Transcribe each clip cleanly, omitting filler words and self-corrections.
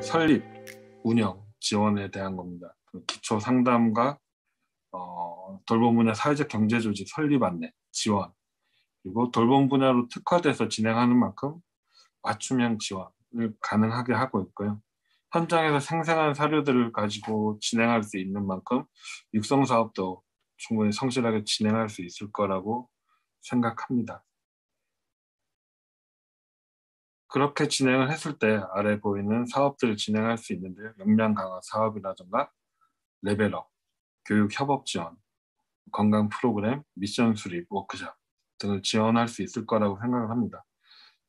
설립, 운영, 지원에 대한 겁니다. 기초 상담과 돌봄 분야 사회적 경제 조직 설립 안내, 지원, 그리고 돌봄 분야로 특화돼서 진행하는 만큼 맞춤형 지원을 가능하게 하고 있고요. 현장에서 생생한 사료들을 가지고 진행할 수 있는 만큼 육성 사업도 충분히 성실하게 진행할 수 있을 거라고 생각합니다. 그렇게 진행을 했을 때 아래 보이는 사업들을 진행할 수 있는데요. 역량 강화 사업이라든가 레벨업, 교육 협업 지원, 건강 프로그램, 미션 수립, 워크숍 등을 지원할 수 있을 거라고 생각을 합니다.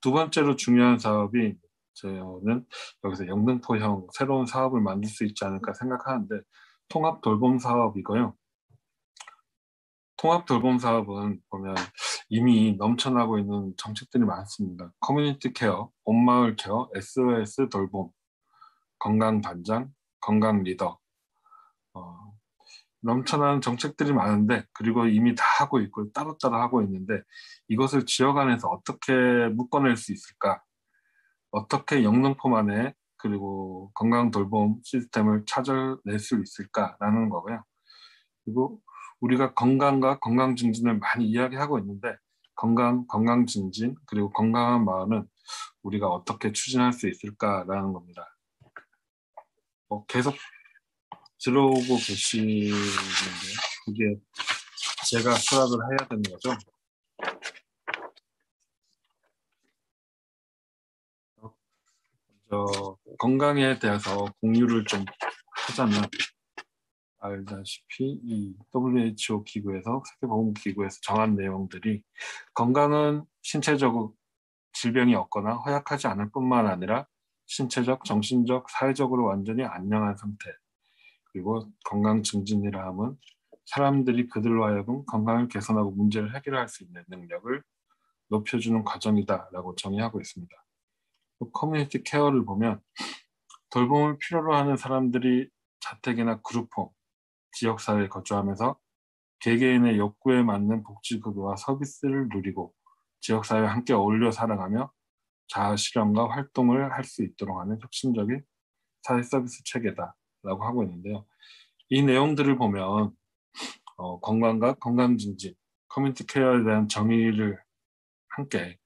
두 번째로 중요한 사업이 저는 여기서 영등포형 새로운 사업을 만들 수 있지 않을까 생각하는데 통합 돌봄 사업이고요. 통합 돌봄 사업은 보면 이미 넘쳐나고 있는 정책들이 많습니다. 커뮤니티 케어, 온마을 케어, SOS 돌봄, 건강 반장, 건강 리더, 넘쳐나는 정책들이 많은데 그리고 이미 다 하고 있고 따로따로 하고 있는데 이것을 지역 안에서 어떻게 묶어낼 수 있을까? 어떻게 영등포만의 그리고 건강 돌봄 시스템을 찾아낼 수 있을까라는 거고요. 그리고 우리가 건강과 건강 증진을 많이 이야기하고 있는데 건강 증진 그리고 건강한 마을은 우리가 어떻게 추진할 수 있을까라는 겁니다. 계속 들어오고 계시는데 그게 제가 수락을 해야 되는 거죠. 건강에 대해서 공유를 좀 하자면 알다시피 이 WHO 기구에서 세계보건기구에서 정한 내용들이 건강은 신체적 질병이 없거나 허약하지 않을 뿐만 아니라 신체적, 정신적, 사회적으로 완전히 안녕한 상태 그리고 건강 증진이라 함은 사람들이 그들로 하여금 건강을 개선하고 문제를 해결할 수 있는 능력을 높여주는 과정이다라고 정의하고 있습니다. 커뮤니티 케어를 보면 돌봄을 필요로 하는 사람들이 자택이나 그룹홈, 지역사회에 거주하면서 개개인의 욕구에 맞는 복지급여와 서비스를 누리고 지역사회와 함께 어울려 살아가며 자아실현과 활동을 할 수 있도록 하는 혁신적인 사회서비스 체계다라고 하고 있는데요. 이 내용들을 보면 건강과 건강증진, 커뮤니티 케어에 대한 정의를 함께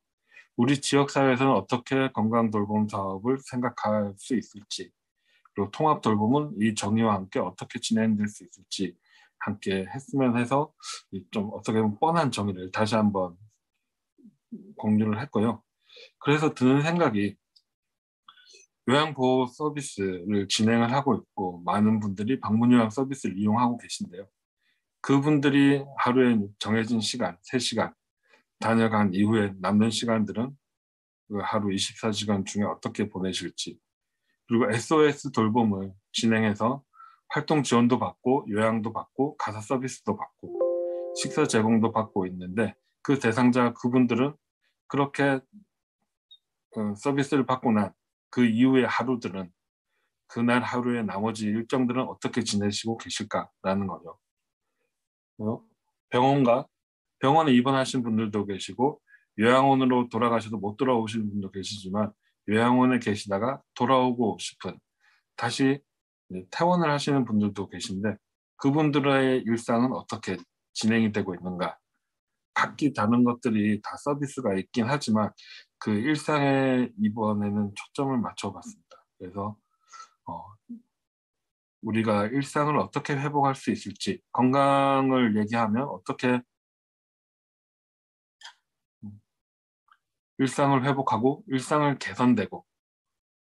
우리 지역사회에서는 어떻게 건강 돌봄 사업을 생각할 수 있을지 그리고 통합 돌봄은 이 정의와 함께 어떻게 진행될 수 있을지 함께 했으면 해서 좀 어떻게 보면 뻔한 정의를 다시 한번 공유를 했고요. 그래서 드는 생각이 요양보호 서비스를 진행을 하고 있고 많은 분들이 방문요양 서비스를 이용하고 계신데요. 그분들이 하루에 정해진 시간, 3시간 다녀간 이후에 남는 시간들은 그 하루 24시간 중에 어떻게 보내실지 그리고 SOS 돌봄을 진행해서 활동 지원도 받고 요양도 받고 가사 서비스도 받고 식사 제공도 받고 있는데 그 대상자 그분들은 그렇게 서비스를 받고 난 그 이후의 하루들은 그날 하루의 나머지 일정들은 어떻게 지내시고 계실까라는 거죠. 병원에 입원하신 분들도 계시고 요양원으로 돌아가셔도 못 돌아오시는 분도 계시지만 요양원에 계시다가 돌아오고 싶은 다시 퇴원을 하시는 분들도 계신데 그분들의 일상은 어떻게 진행이 되고 있는가 각기 다른 것들이 다 서비스가 있긴 하지만 그 일상의 입원에는 초점을 맞춰봤습니다. 그래서 우리가 일상을 어떻게 회복할 수 있을지 건강을 얘기하면 어떻게 일상을 회복하고 일상을 개선되고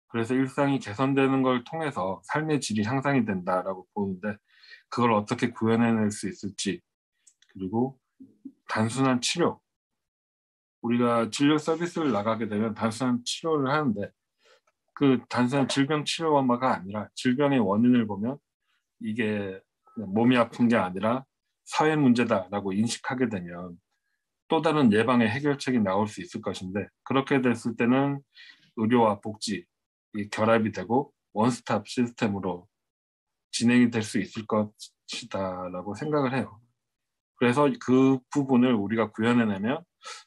그래서 일상이 개선되는 걸 통해서 삶의 질이 향상이 된다라고 보는데 그걸 어떻게 구현해낼 수 있을지 그리고 단순한 치료 우리가 진료 서비스를 나가게 되면 단순한 치료를 하는데 그 단순한 질병 치료가 아니라 질병의 원인을 보면 이게 몸이 아픈 게 아니라 사회 문제다라고 인식하게 되면 또 다른 예방의 해결책이 나올 수 있을 것인데 그렇게 됐을 때는 의료와 복지 결합이 되고 원스톱 시스템으로 진행이 될 수 있을 것이다라고 생각을 해요. 그래서 그 부분을 우리가 구현해내면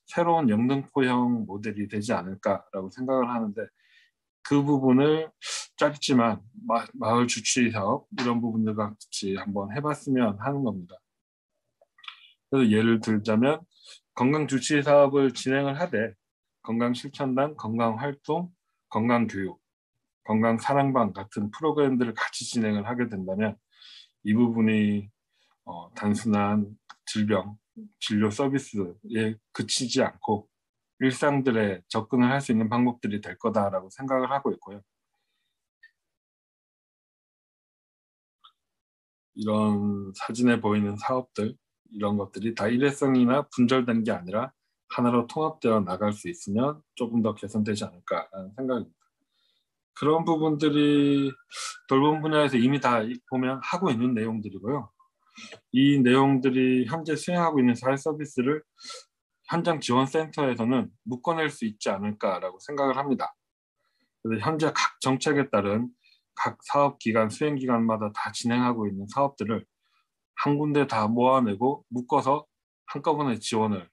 새로운 영등포형 모델이 되지 않을까라고 생각을 하는데 그 부분을 짧지만 마을 주치 사업 이런 부분들 같이 한번 해봤으면 하는 겁니다. 그래서 예를 들자면 건강 주치 사업을 진행을 하되 건강 실천단, 건강 활동, 건강 교육, 건강 사랑방 같은 프로그램들을 같이 진행을 하게 된다면 이 부분이 단순한 질병 진료 서비스에 그치지 않고 일상들에 접근을 할 수 있는 방법들이 될 거다라고 생각을 하고 있고요. 이런 사진에 보이는 사업들 이런 것들이 다 일회성이나 분절된 게 아니라 하나로 통합되어 나갈 수 있으면 조금 더 개선되지 않을까라는 생각입니다. 그런 부분들이 돌봄 분야에서 이미 다 보면 하고 있는 내용들이고요. 이 내용들이 현재 수행하고 있는 사회 서비스를 현장 지원센터에서는 묶어낼 수 있지 않을까라고 생각을 합니다. 그래서 현재 각 정책에 따른 각 사업기관, 수행기관마다 다 진행하고 있는 사업들을 한 군데 다 모아내고 묶어서 한꺼번에 지원을,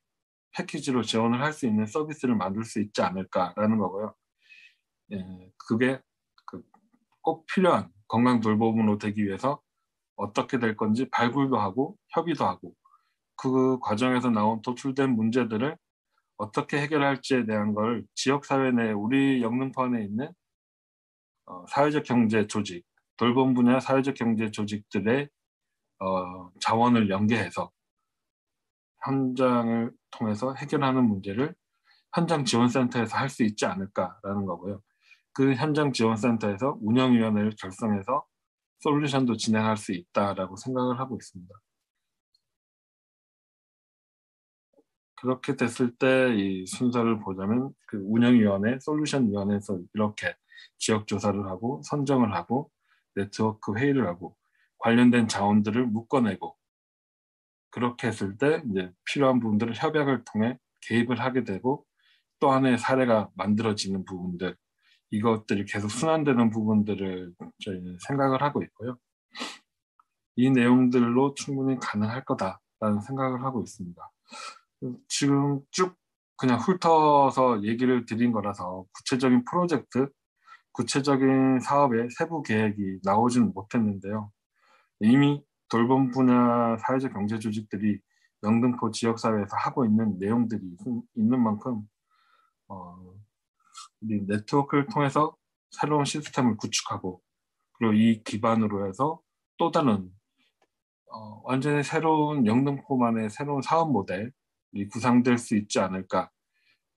패키지로 지원을 할 수 있는 서비스를 만들 수 있지 않을까라는 거고요. 그게 꼭 필요한 건강 돌봄으로 되기 위해서 어떻게 될 건지 발굴도 하고 협의도 하고 그 과정에서 나온 도출된 문제들을 어떻게 해결할지에 대한 걸 지역사회 내 우리 영등포 안에 있는 사회적 경제 조직, 돌봄 분야 사회적 경제 조직들의 자원을 연계해서 현장을 통해서 해결하는 문제를 현장 지원센터에서 할 수 있지 않을까라는 거고요. 그 현장 지원센터에서 운영위원회를 결성해서 솔루션도 진행할 수 있다라고 생각을 하고 있습니다. 그렇게 됐을 때 이 순서를 보자면 그 운영위원회, 솔루션위원회에서 이렇게 지역 조사를 하고 선정을 하고 네트워크 회의를 하고 관련된 자원들을 묶어내고 그렇게 했을 때 이제 필요한 부분들을 협약을 통해 개입을 하게 되고 또 하나의 사례가 만들어지는 부분들 이것들이 계속 순환되는 부분들을 저희는 생각을 하고 있고요. 이 내용들로 충분히 가능할 거다라는 생각을 하고 있습니다. 지금 쭉 그냥 훑어서 얘기를 드린 거라서 구체적인 프로젝트, 구체적인 사업의 세부 계획이 나오지는 못했는데요. 이미 돌봄 분야 사회적 경제 조직들이 영등포 지역사회에서 하고 있는 내용들이 있는 만큼 우리 네트워크를 통해서 새로운 시스템을 구축하고 그리고 이 기반으로 해서 또 다른 완전히 새로운 영등포만의 새로운 사업 모델이 구상될 수 있지 않을까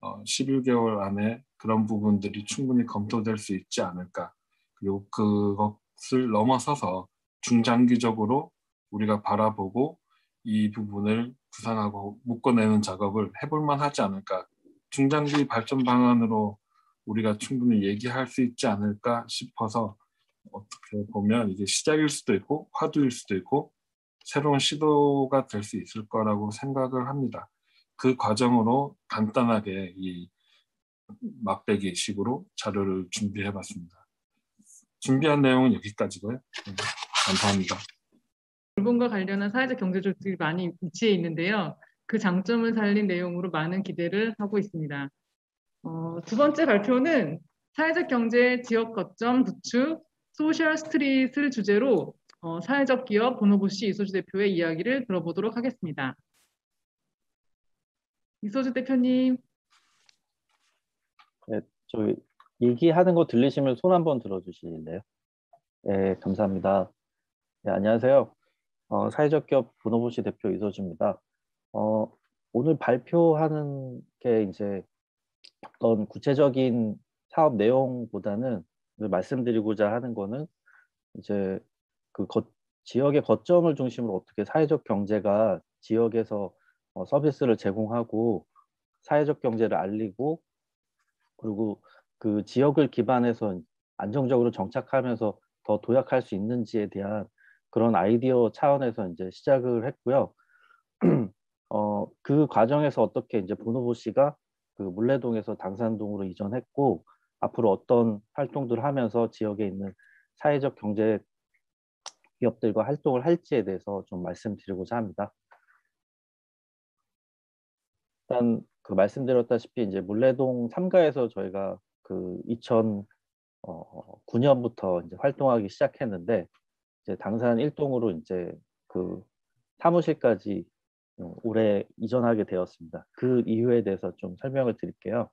11개월 안에 그런 부분들이 충분히 검토될 수 있지 않을까 그리고 그것을 넘어서서 중장기적으로 우리가 바라보고 이 부분을 구상하고 묶어내는 작업을 해볼 만하지 않을까 중장기 발전 방안으로 우리가 충분히 얘기할 수 있지 않을까 싶어서 어떻게 보면 이게 시작일 수도 있고 화두일 수도 있고 새로운 시도가 될 수 있을 거라고 생각을 합니다. 그 과정으로 간단하게 이 맛배기 식으로 자료를 준비해봤습니다. 준비한 내용은 여기까지고요. 감사합니다. 돌봄과 관련한 사회적 경제 조직이 많이 위치해 있는데요. 그 장점을 살린 내용으로 많은 기대를 하고 있습니다. 두 번째 발표는 사회적 경제 지역 거점 구축 소셜 스트릿을 주제로 사회적 기업 보노보시 이소주 대표의 이야기를 들어보도록 하겠습니다. 이소주 대표님. 네, 저희 얘기하는 거 들리시면 손 한번 들어주실래요? 네, 감사합니다. 네, 안녕하세요. 사회적 기업 보노보시 대표 이소주입니다. 오늘 발표하는 게 이제 어떤 구체적인 사업 내용보다는 말씀드리고자 하는 거는 이제 그 지역의 거점을 중심으로 어떻게 사회적 경제가 지역에서 서비스를 제공하고 사회적 경제를 알리고 그리고 그 지역을 기반해서 안정적으로 정착하면서 더 도약할 수 있는지에 대한 그런 아이디어 차원에서 이제 시작을 했고요. 그 과정에서 어떻게 이제 보노보 씨가 그 물레동에서 당산동으로 이전했고 앞으로 어떤 활동들을 하면서 지역에 있는 사회적 경제 기업들과 활동을 할지에 대해서 좀 말씀드리고자 합니다. 일단 그 말씀드렸다시피 이제 물레동 3가에서 저희가 그 9년부터 이제 활동하기 시작했는데 이제 당산 일동으로 이제 그 사무실까지 올해 이전하게 되었습니다. 그 이유에 대해서 좀 설명을 드릴게요.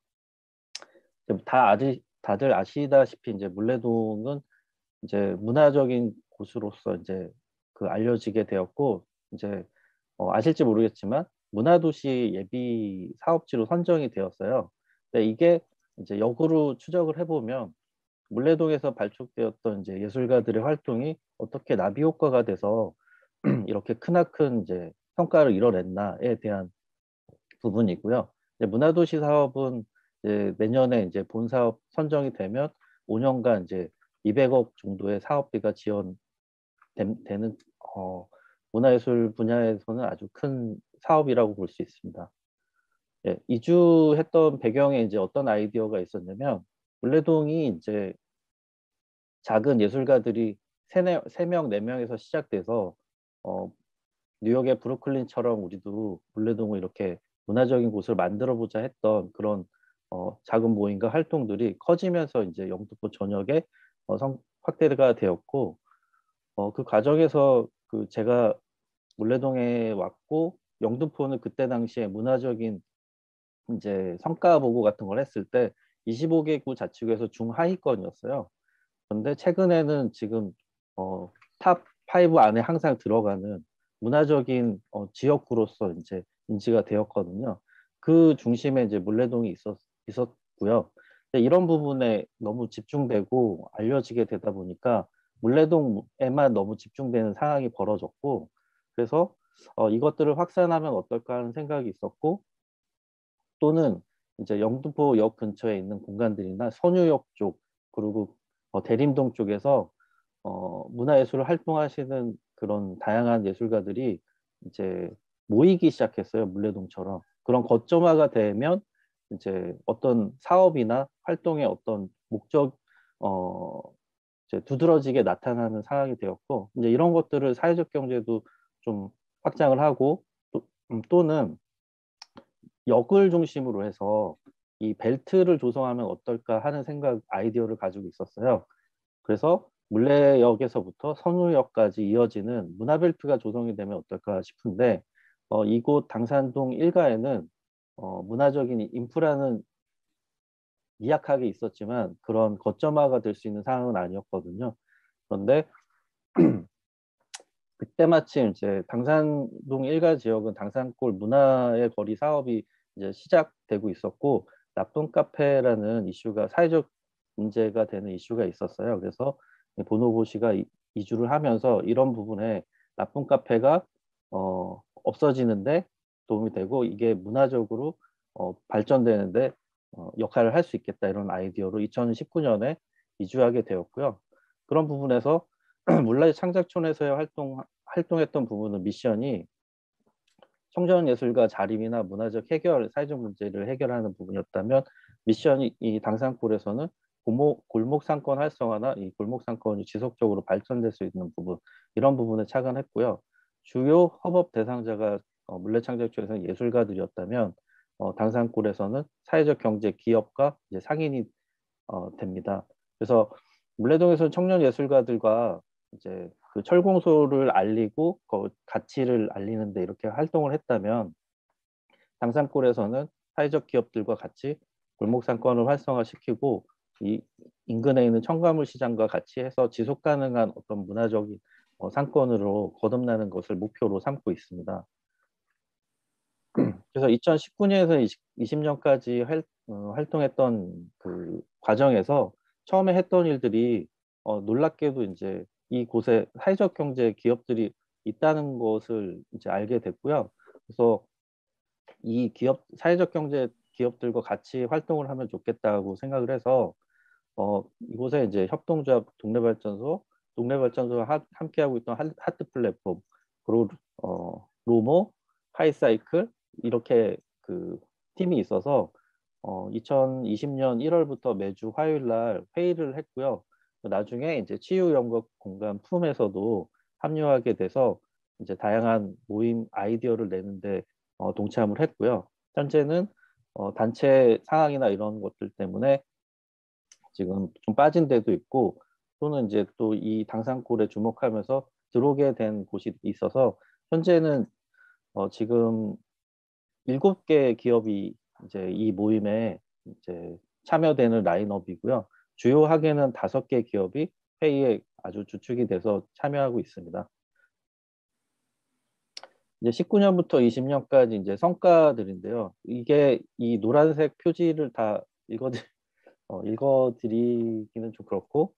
다들 아시다시피 이제 물레동은 이제 문화적인 곳으로서 이제 그 알려지게 되었고 이제 아실지 모르겠지만 문화도시 예비 사업지로 선정이 되었어요. 근데 이게 이제 역으로 추적을 해보면 물레동에서 발족되었던 이제 예술가들의 활동이 어떻게 나비 효과가 돼서 이렇게 크나큰 이제 성과를 이뤄냈나에 대한 부분이고요. 이제 문화도시 사업은 이제 내년에 이제 본 사업 선정이 되면 5년간 이제 200억 정도의 사업비가 지원되는 문화예술 분야에서는 아주 큰 사업이라고 볼 수 있습니다. 예, 이주했던 배경에 이제 어떤 아이디어가 있었냐면 물레동이 이제 작은 예술가들이 3명, 4명에서 시작돼서 뉴욕의 브루클린처럼 우리도 물레동을 이렇게 문화적인 곳을 만들어 보자 했던 그런 작은 모임과 활동들이 커지면서 이제 영등포 전역에 확대가 되었고 그 과정에서 그 제가 물레동에 왔고 영등포는 그때 당시에 문화적인 이제 성과 보고 같은 걸 했을 때 25개구 자치구에서 중하위권이었어요. 그런데 최근에는 지금 탑 5 안에 항상 들어가는 문화적인 지역구로서 이제 인지가 되었거든요. 그 중심에 이제 물레동이 있었고요. 근데 이런 부분에 너무 집중되고 알려지게 되다 보니까 물레동에만 너무 집중되는 상황이 벌어졌고, 그래서 이것들을 확산하면 어떨까 하는 생각이 있었고, 또는 이제 영등포역 근처에 있는 공간들이나 선유역 쪽, 그리고 대림동 쪽에서 문화예술을 활동하시는 그런 다양한 예술가들이 이제 모이기 시작했어요. 물레동처럼. 그런 거점화가 되면 이제 어떤 사업이나 활동의 어떤 목적, 이제 두드러지게 나타나는 상황이 되었고, 이제 이런 것들을 사회적 경제도 좀 확장을 하고, 또는 역을 중심으로 해서 이 벨트를 조성하면 어떨까 하는 아이디어를 가지고 있었어요. 그래서 물레역에서부터 선우역까지 이어지는 문화벨트가 조성이 되면 어떨까 싶은데 이곳 당산동 일가에는 문화적인 인프라는 미약하게 있었지만 그런 거점화가 될 수 있는 상황은 아니었거든요. 그런데 그때 마침 이제 당산동 일가 지역은 당산골 문화의 거리 사업이 이제 시작되고 있었고 나쁜 카페라는 이슈가 사회적 문제가 되는 이슈가 있었어요. 그래서 보노보 씨가 이주를 하면서 이런 부분에 나쁜 카페가 없어지는데 도움이 되고 이게 문화적으로 발전되는데 역할을 할 수 있겠다 이런 아이디어로 2019년에 이주하게 되었고요. 그런 부분에서 물라이 창작촌에서의 활동했던 부분은 미션이 청년예술가 자립이나 문화적 해결, 사회적 문제를 해결하는 부분이었다면 미션이 이 당산골에서는 골목 상권 활성화나 이 골목 상권이 지속적으로 발전될 수 있는 부분 이런 부분에 착안했고요. 주요 협업 대상자가 물레창작촌에서는 예술가들이었다면 당산골에서는 사회적 경제 기업과 이제 상인이 됩니다. 그래서 물레동에서 청년 예술가들과 이제 그 철공소를 알리고 그 가치를 알리는데 이렇게 활동을 했다면 당산골에서는 사회적 기업들과 같이 골목 상권을 활성화시키고 이 인근에 있는 첨가물 시장과 같이 해서 지속 가능한 어떤 문화적인 상권으로 거듭나는 것을 목표로 삼고 있습니다. 그래서 2019년에서 20년까지 활동했던 그 과정에서 처음에 했던 일들이 놀랍게도 이제 이곳에 사회적 경제 기업들이 있다는 것을 이제 알게 됐고요. 그래서 이 사회적 경제 기업들과 같이 활동을 하면 좋겠다고 생각을 해서 이곳에 이제 협동조합 동네발전소와 함께하고 있던 하트 플랫폼, 그리고 로모, 하이사이클 이렇게 그 팀이 있어서 2020년 1월부터 매주 화요일 날 회의를 했고요. 나중에 이제 치유연극 공간 품에서도 합류하게 돼서 이제 다양한 모임 아이디어를 내는데 동참을 했고요. 현재는 단체 상황이나 이런 것들 때문에 지금 좀 빠진 데도 있고 또는 이제 또 이 당산골에 주목하면서 들어오게 된 곳이 있어서 현재는 지금 7개 기업이 이제 이 모임에 이제 참여되는 라인업이고요. 주요하게는 5개 기업이 회의에 아주 주축이 돼서 참여하고 있습니다. 이제 19년부터 20년까지 이제 성과들인데요. 이게 이 노란색 표지를 다 읽어드리기는 좀 그렇고,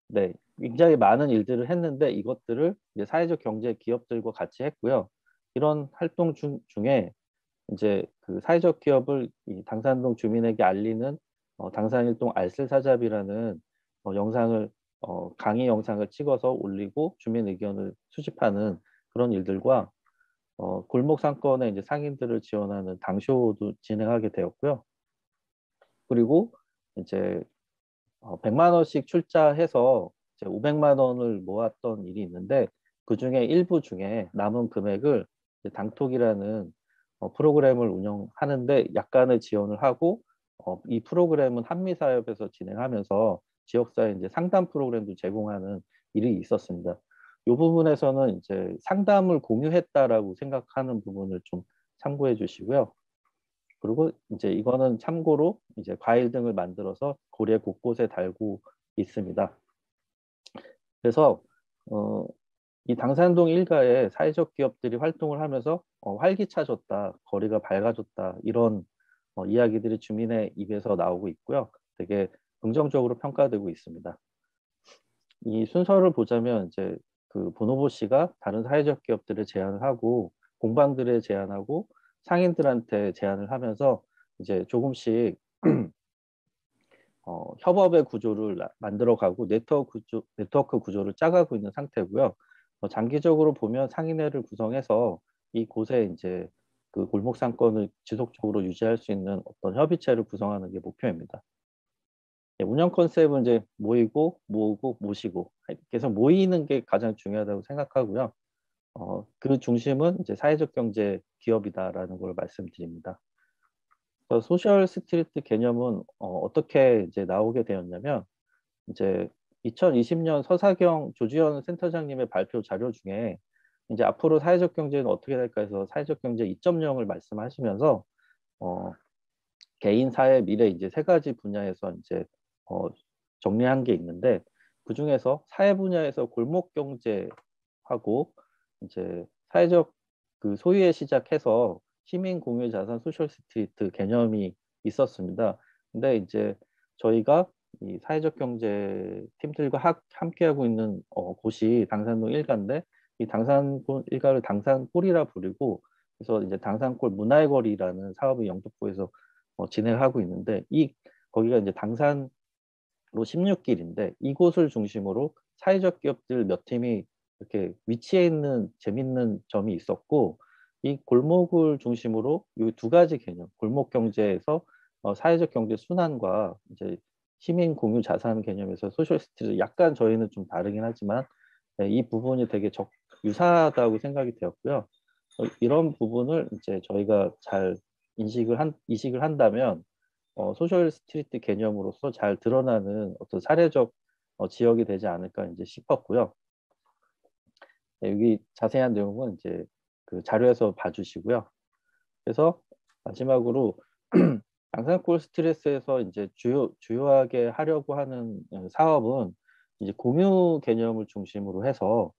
네, 굉장히 많은 일들을 했는데 이것들을 이제 사회적 경제 기업들과 같이 했고요. 이런 활동 중에 이제 그 사회적 기업을 이 당산동 주민에게 알리는 당산일동 알쓸사잡이라는 영상을 강의 영상을 찍어서 올리고 주민 의견을 수집하는 그런 일들과 골목 상권에 이제 상인들을 지원하는 당쇼도 진행하게 되었고요. 그리고 이제 100만 원씩 출자해서 이제 500만 원을 모았던 일이 있는데 그 중에 일부 중에 남은 금액을 이제 당톡이라는 프로그램을 운영하는데 약간의 지원을 하고 이 프로그램은 한미사협에서 진행하면서 지역사회 이제 상담 프로그램도 제공하는 일이 있었습니다. 이 부분에서는 이제 상담을 공유했다라고 생각하는 부분을 좀 참고해 주시고요. 그리고 이제 이거는 참고로 이제 과일 등을 만들어서 고래 곳곳에 달고 있습니다. 그래서 이 당산동 일가에 사회적 기업들이 활동을 하면서 활기차졌다, 거리가 밝아졌다 이런 이야기들이 주민의 입에서 나오고 있고요. 되게 긍정적으로 평가되고 있습니다. 이 순서를 보자면 이제 그 보노보 씨가 다른 사회적 기업들을 제안을 하고 공방들을 제안하고 상인들한테 제안을 하면서 이제 조금씩 협업의 구조를 만들어가고 네트워크 구조를 짜가고 있는 상태고요. 장기적으로 보면 상인회를 구성해서 이 곳에 이제 그 골목 상권을 지속적으로 유지할 수 있는 어떤 협의체를 구성하는 게 목표입니다. 운영 컨셉은 이제 모이고 모으고 모시고 계속 모이는 게 가장 중요하다고 생각하고요. 그 중심은 이제 사회적 경제 기업이다라는 걸 말씀드립니다. 소셜 스트리트 개념은 어떻게 이제 나오게 되었냐면 이제 2020년 서사경 조지현 센터장님의 발표 자료 중에 이제 앞으로 사회적 경제는 어떻게 될까 해서 사회적 경제 2.0을 말씀하시면서 개인 사회 미래 이제 3가지 분야에서 이제 정리한 게 있는데 그 중에서 사회 분야에서 골목 경제하고 이제 사회적 그 소유에 시작해서 시민 공유 자산 소셜 스트리트 개념이 있었습니다. 근데 이제 저희가 이 사회적 경제 팀들과 함께 하고 있는 곳이 당산동 일가인데 이 당산골 일가를 당산골이라 부르고 그래서 이제 당산골 문화의 거리라는 사업을 영등포에서 진행하고 있는데 거기가 이제 당산로 16길인데 이곳을 중심으로 사회적 기업들 몇 팀이 이렇게 위치해 있는 재밌는 점이 있었고 이 골목을 중심으로 이 2가지 개념 골목 경제에서 사회적 경제 순환과 이제 시민 공유 자산 개념에서 소셜 스트리트 약간 저희는 좀 다르긴 하지만 이 부분이 되게 유사하다고 생각이 되었고요. 이런 부분을 이제 저희가 잘 이식을 한다면 소셜 스트리트 개념으로서 잘 드러나는 어떤 사례적 지역이 되지 않을까 이제 싶었고요. 네, 여기 자세한 내용은 이제 그 자료에서 봐주시고요. 그래서 마지막으로 당산골 스트레스에서 이제 주요하게 하려고 하는 사업은 이제 공유 개념을 중심으로 해서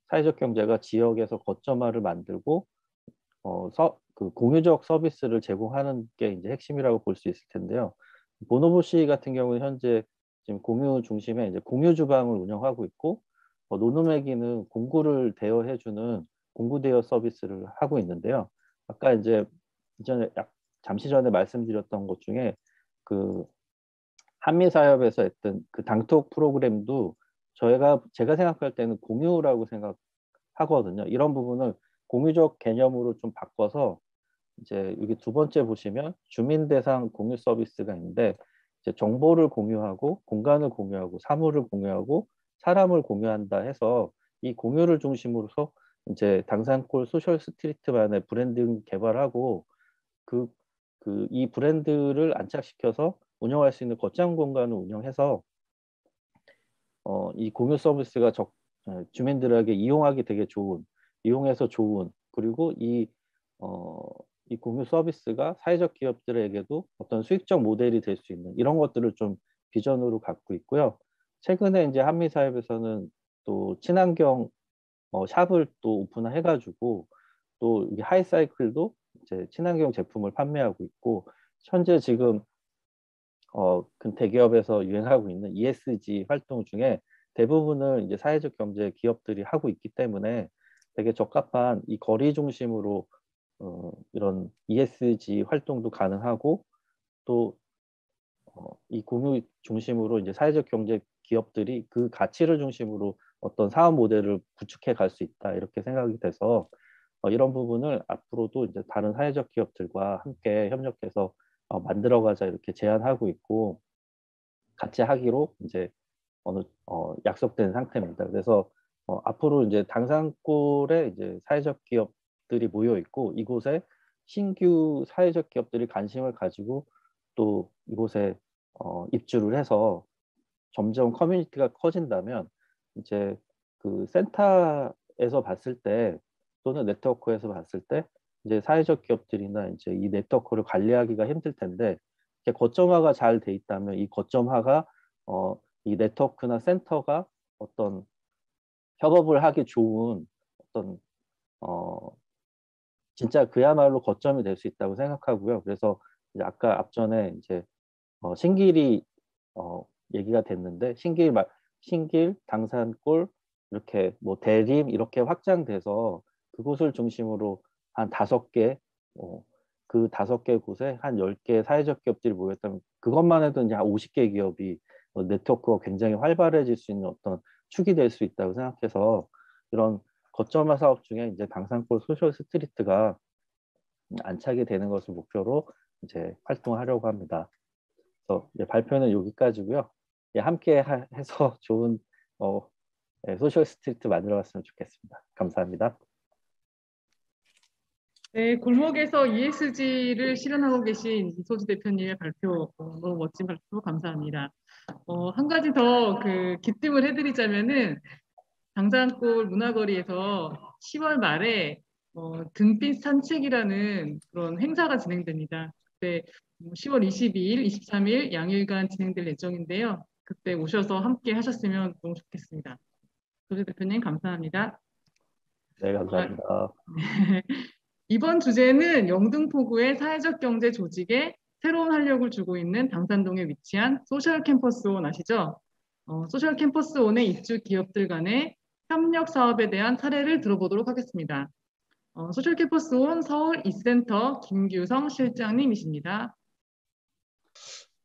사회적 경제가 지역에서 거점화를 만들고 그 공유적 서비스를 제공하는 게 이제 핵심이라고 볼 수 있을 텐데요. 보노보 씨 같은 경우는 현재 지금 공유 중심에 이제 공유 주방을 운영하고 있고 노노매기는 공구를 대여해주는 공구 대여 서비스를 하고 있는데요. 아까 이제 잠시 전에 말씀드렸던 것 중에 그 한미사협에서 했던 그 당톡 프로그램도 제가 생각할 때는 공유라고 생각하거든요. 이런 부분을 공유적 개념으로 좀 바꿔서 이제 여기 2번째 보시면 주민 대상 공유 서비스가 있는데 이제 정보를 공유하고 공간을 공유하고 사물을 공유하고 사람을 공유한다 해서 이 공유를 중심으로서 이제 당산골 소셜 스트리트만의 브랜딩 개발하고 그 이 브랜드를 안착시켜서 운영할 수 있는 거점 공간을 운영해서 이 공유 서비스가 주민들에게 이용하기 되게 좋은, 이용해서 좋은, 그리고 이 공유 서비스가 사회적 기업들에게도 어떤 수익적 모델이 될 수 있는 이런 것들을 좀 비전으로 갖고 있고요. 최근에 이제 한미사업에서는 또 친환경 샵을 또 오픈해가지고 또 이 하이사이클도 이제 친환경 제품을 판매하고 있고, 현재 지금 그 대기업에서 유행하고 있는 ESG 활동 중에 대부분을 이제 사회적 경제 기업들이 하고 있기 때문에 되게 적합한 이 거리 중심으로 이런 ESG 활동도 가능하고, 또 이 공유 중심으로 이제 사회적 경제 기업들이 그 가치를 중심으로 어떤 사업 모델을 구축해 갈 수 있다 이렇게 생각이 돼서 이런 부분을 앞으로도 이제 다른 사회적 기업들과 함께 협력해서 만들어가자 이렇게 제안하고 있고, 같이 하기로 이제 약속된 상태입니다. 그래서 앞으로 이제 당산골에 이제 사회적 기업들이 모여 있고, 이곳에 신규 사회적 기업들이 관심을 가지고 또 이곳에 입주를 해서 점점 커뮤니티가 커진다면 이제 그 센터에서 봤을 때 또는 네트워크에서 봤을 때 이제 사회적 기업들이나 이제 이 네트워크를 관리하기가 힘들 텐데, 이렇게 거점화가 잘 돼 있다면 이 거점화가 이 네트워크나 센터가 어떤 협업을 하기 좋은 어떤 진짜 그야말로 거점이 될 수 있다고 생각하고요. 그래서 이제 아까 앞전에 이제 신길이 얘기가 됐는데, 신길, 당산골, 이렇게 뭐 대림 이렇게 확장돼서 그곳을 중심으로 한 5개, 그 5개 곳에 한 10개 사회적 기업들이 모였다면 그것만 해도 이제 한 50개 기업이 네트워크가 굉장히 활발해질 수 있는 어떤 축이 될 수 있다고 생각해서, 이런 거점화 사업 중에 이제 당산골 소셜 스트리트가 안착이 되는 것을 목표로 이제 활동하려고 합니다. 발표는 여기까지고요. 예, 함께 해서 좋은 소셜 스트리트 만들어갔으면 좋겠습니다. 감사합니다. 네, 골목에서 ESG를 실현하고 계신 이소주 대표님의 발표, 너무 멋진 발표 감사합니다. 한 가지 더 기뜸을 해드리자면은 당산골 문화거리에서 10월 말에 등빛 산책이라는 그런 행사가 진행됩니다. 그때 10월 22일, 23일 양일간 진행될 예정인데요. 그때 오셔서 함께 하셨으면 너무 좋겠습니다. 조재 대표님 감사합니다. 네, 감사합니다. 네. 이번 주제는 영등포구의 사회적 경제 조직에 새로운 활력을 주고 있는 당산동에 위치한 소셜 캠퍼스온 아시죠? 소셜 캠퍼스온의 입주 기업들 간의 협력 사업에 대한 사례를 들어보도록 하겠습니다. 소셜 캠퍼스온 서울 이센터 김규성 실장님이십니다.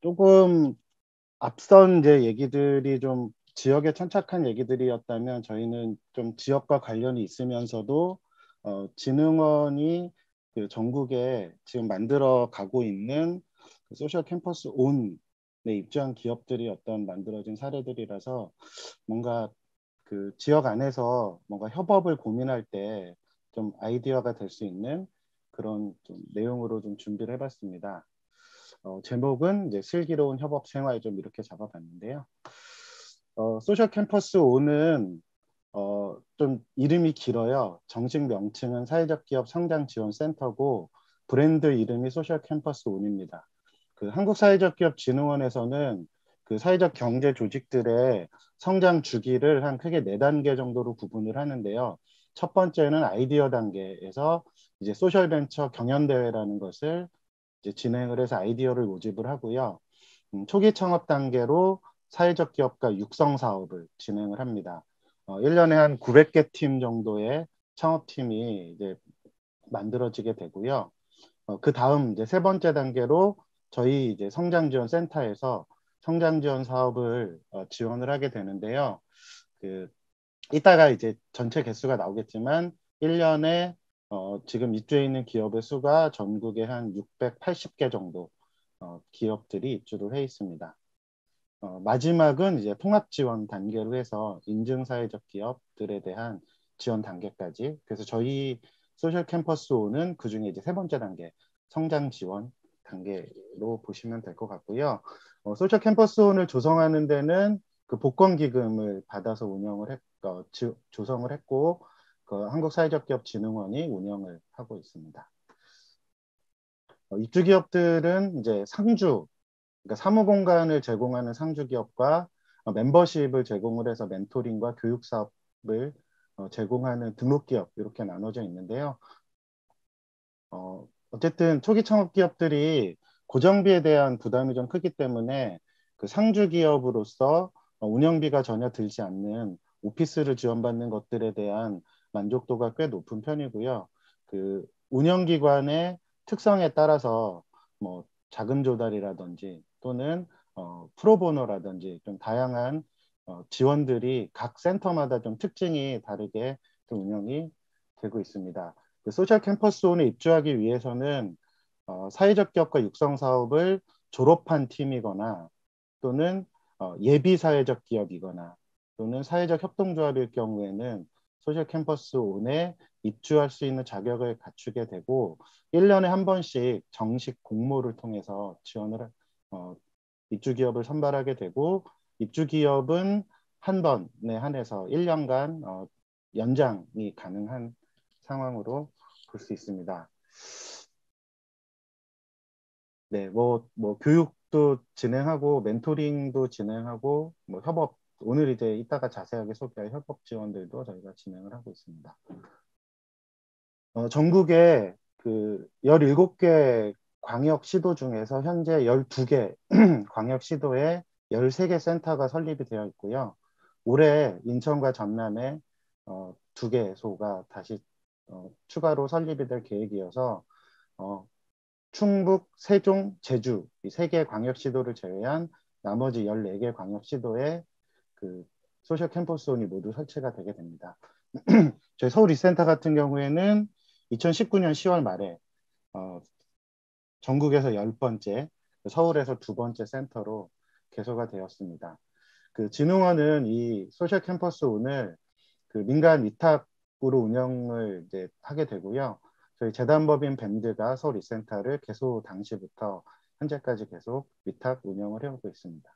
조금 앞선 이제 얘기들이 좀 지역에 천착한 얘기들이었다면, 저희는 좀 지역과 관련이 있으면서도 진흥원이 그 전국에 지금 만들어 가고 있는 그 소셜 캠퍼스 온에 입주한 기업들이 어떤 만들어진 사례들이라서, 뭔가 그 지역 안에서 뭔가 협업을 고민할 때 좀 아이디어가 될 수 있는 그런 좀 내용으로 좀 준비를 해봤습니다. 제목은 이제 슬기로운 협업 생활, 좀 이렇게 잡아봤는데요. 소셜 캠퍼스 O는 좀 이름이 길어요. 정식 명칭은 사회적 기업 성장 지원 센터고, 브랜드 이름이 소셜 캠퍼스 O입니다. 그 한국사회적기업진흥원에서는 그 사회적 경제 조직들의 성장 주기를 한 크게 4단계 정도로 구분을 하는데요. 첫 번째는 아이디어 단계에서 이제 소셜 벤처 경연대회라는 것을 이제 진행을 해서 아이디어를 모집을 하고요. 초기 창업 단계로 사회적 기업가 육성 사업을 진행을 합니다. 1년에 한 900개 팀 정도의 창업팀이 이제 만들어지게 되고요. 그 다음 이제 3번째 단계로 저희 이제 성장지원센터에서 성장지원 사업을 지원을 하게 되는데요. 이따가 이제 전체 개수가 나오겠지만 1년에 지금 입주해 있는 기업의 수가 전국에 한 680개 정도 기업들이 입주를 해 있습니다. 마지막은 이제 통합 지원 단계로 해서 인증 사회적 기업들에 대한 지원 단계까지. 그래서 저희 소셜 캠퍼스 O는 그 중에 이제 3번째 단계 성장 지원 단계로 보시면 될 것 같고요. 소셜 캠퍼스온을 조성하는 데는 그 복권 기금을 받아서 조성을 했고 그 한국사회적기업진흥원이 운영을 하고 있습니다. 입주 기업들은 이제 상주, 그러니까 사무 공간을 제공하는 상주 기업과 멤버십을 제공을 해서 멘토링과 교육 사업을 제공하는 등록 기업 이렇게 나눠져 있는데요. 어쨌든 초기 창업 기업들이 고정비에 대한 부담이 좀 크기 때문에 그 상주 기업으로서 운영비가 전혀 들지 않는 오피스를 지원받는 것들에 대한 만족도가 꽤 높은 편이고요. 그 운영기관의 특성에 따라서 뭐 자금 조달이라든지 또는 프로보노라든지 좀 다양한 지원들이 각 센터마다 좀 특징이 다르게 좀 운영이 되고 있습니다. 그 소셜 캠퍼스온에 입주하기 위해서는 사회적 기업과 육성 사업을 졸업한 팀이거나 또는 예비 사회적 기업이거나 또는 사회적 협동조합일 경우에는 소셜 캠퍼스온에 입주할 수 있는 자격을 갖추게 되고 1년에 한 번씩 정식 공모를 통해서 입주 기업을 선발하게 되고 입주 기업은 한 번에 한해서 1년간 연장이 가능한 상황으로 볼 수 있습니다. 네, 뭐 교육도 진행하고 멘토링도 진행하고 뭐 협업, 오늘 이제 이따가 자세하게 소개할 협업 지원들도 저희가 진행을 하고 있습니다. 전국에 그 17개 광역 시도 중에서 현재 12개 광역 시도에 13개 센터가 설립이 되어 있고요. 올해 인천과 전남에 2개소가 다시 추가로 설립이 될 계획이어서 충북, 세종, 제주 이 3개 광역시도를 제외한 나머지 14개 광역시도에 그 소셜 캠퍼스온이 모두 설치가 되게 됩니다. 저희 서울 이센터 같은 경우에는 2019년 10월 말에 전국에서 10번째, 서울에서 2번째 센터로 개소가 되었습니다. 그 진흥원은 이 소셜 캠퍼스온을 그 민간 위탁으로 운영을 이제 하게 되고요. 저희 재단법인 밴드가 서울 이센터를 개소 당시부터 현재까지 계속 위탁 운영을 해오고 있습니다.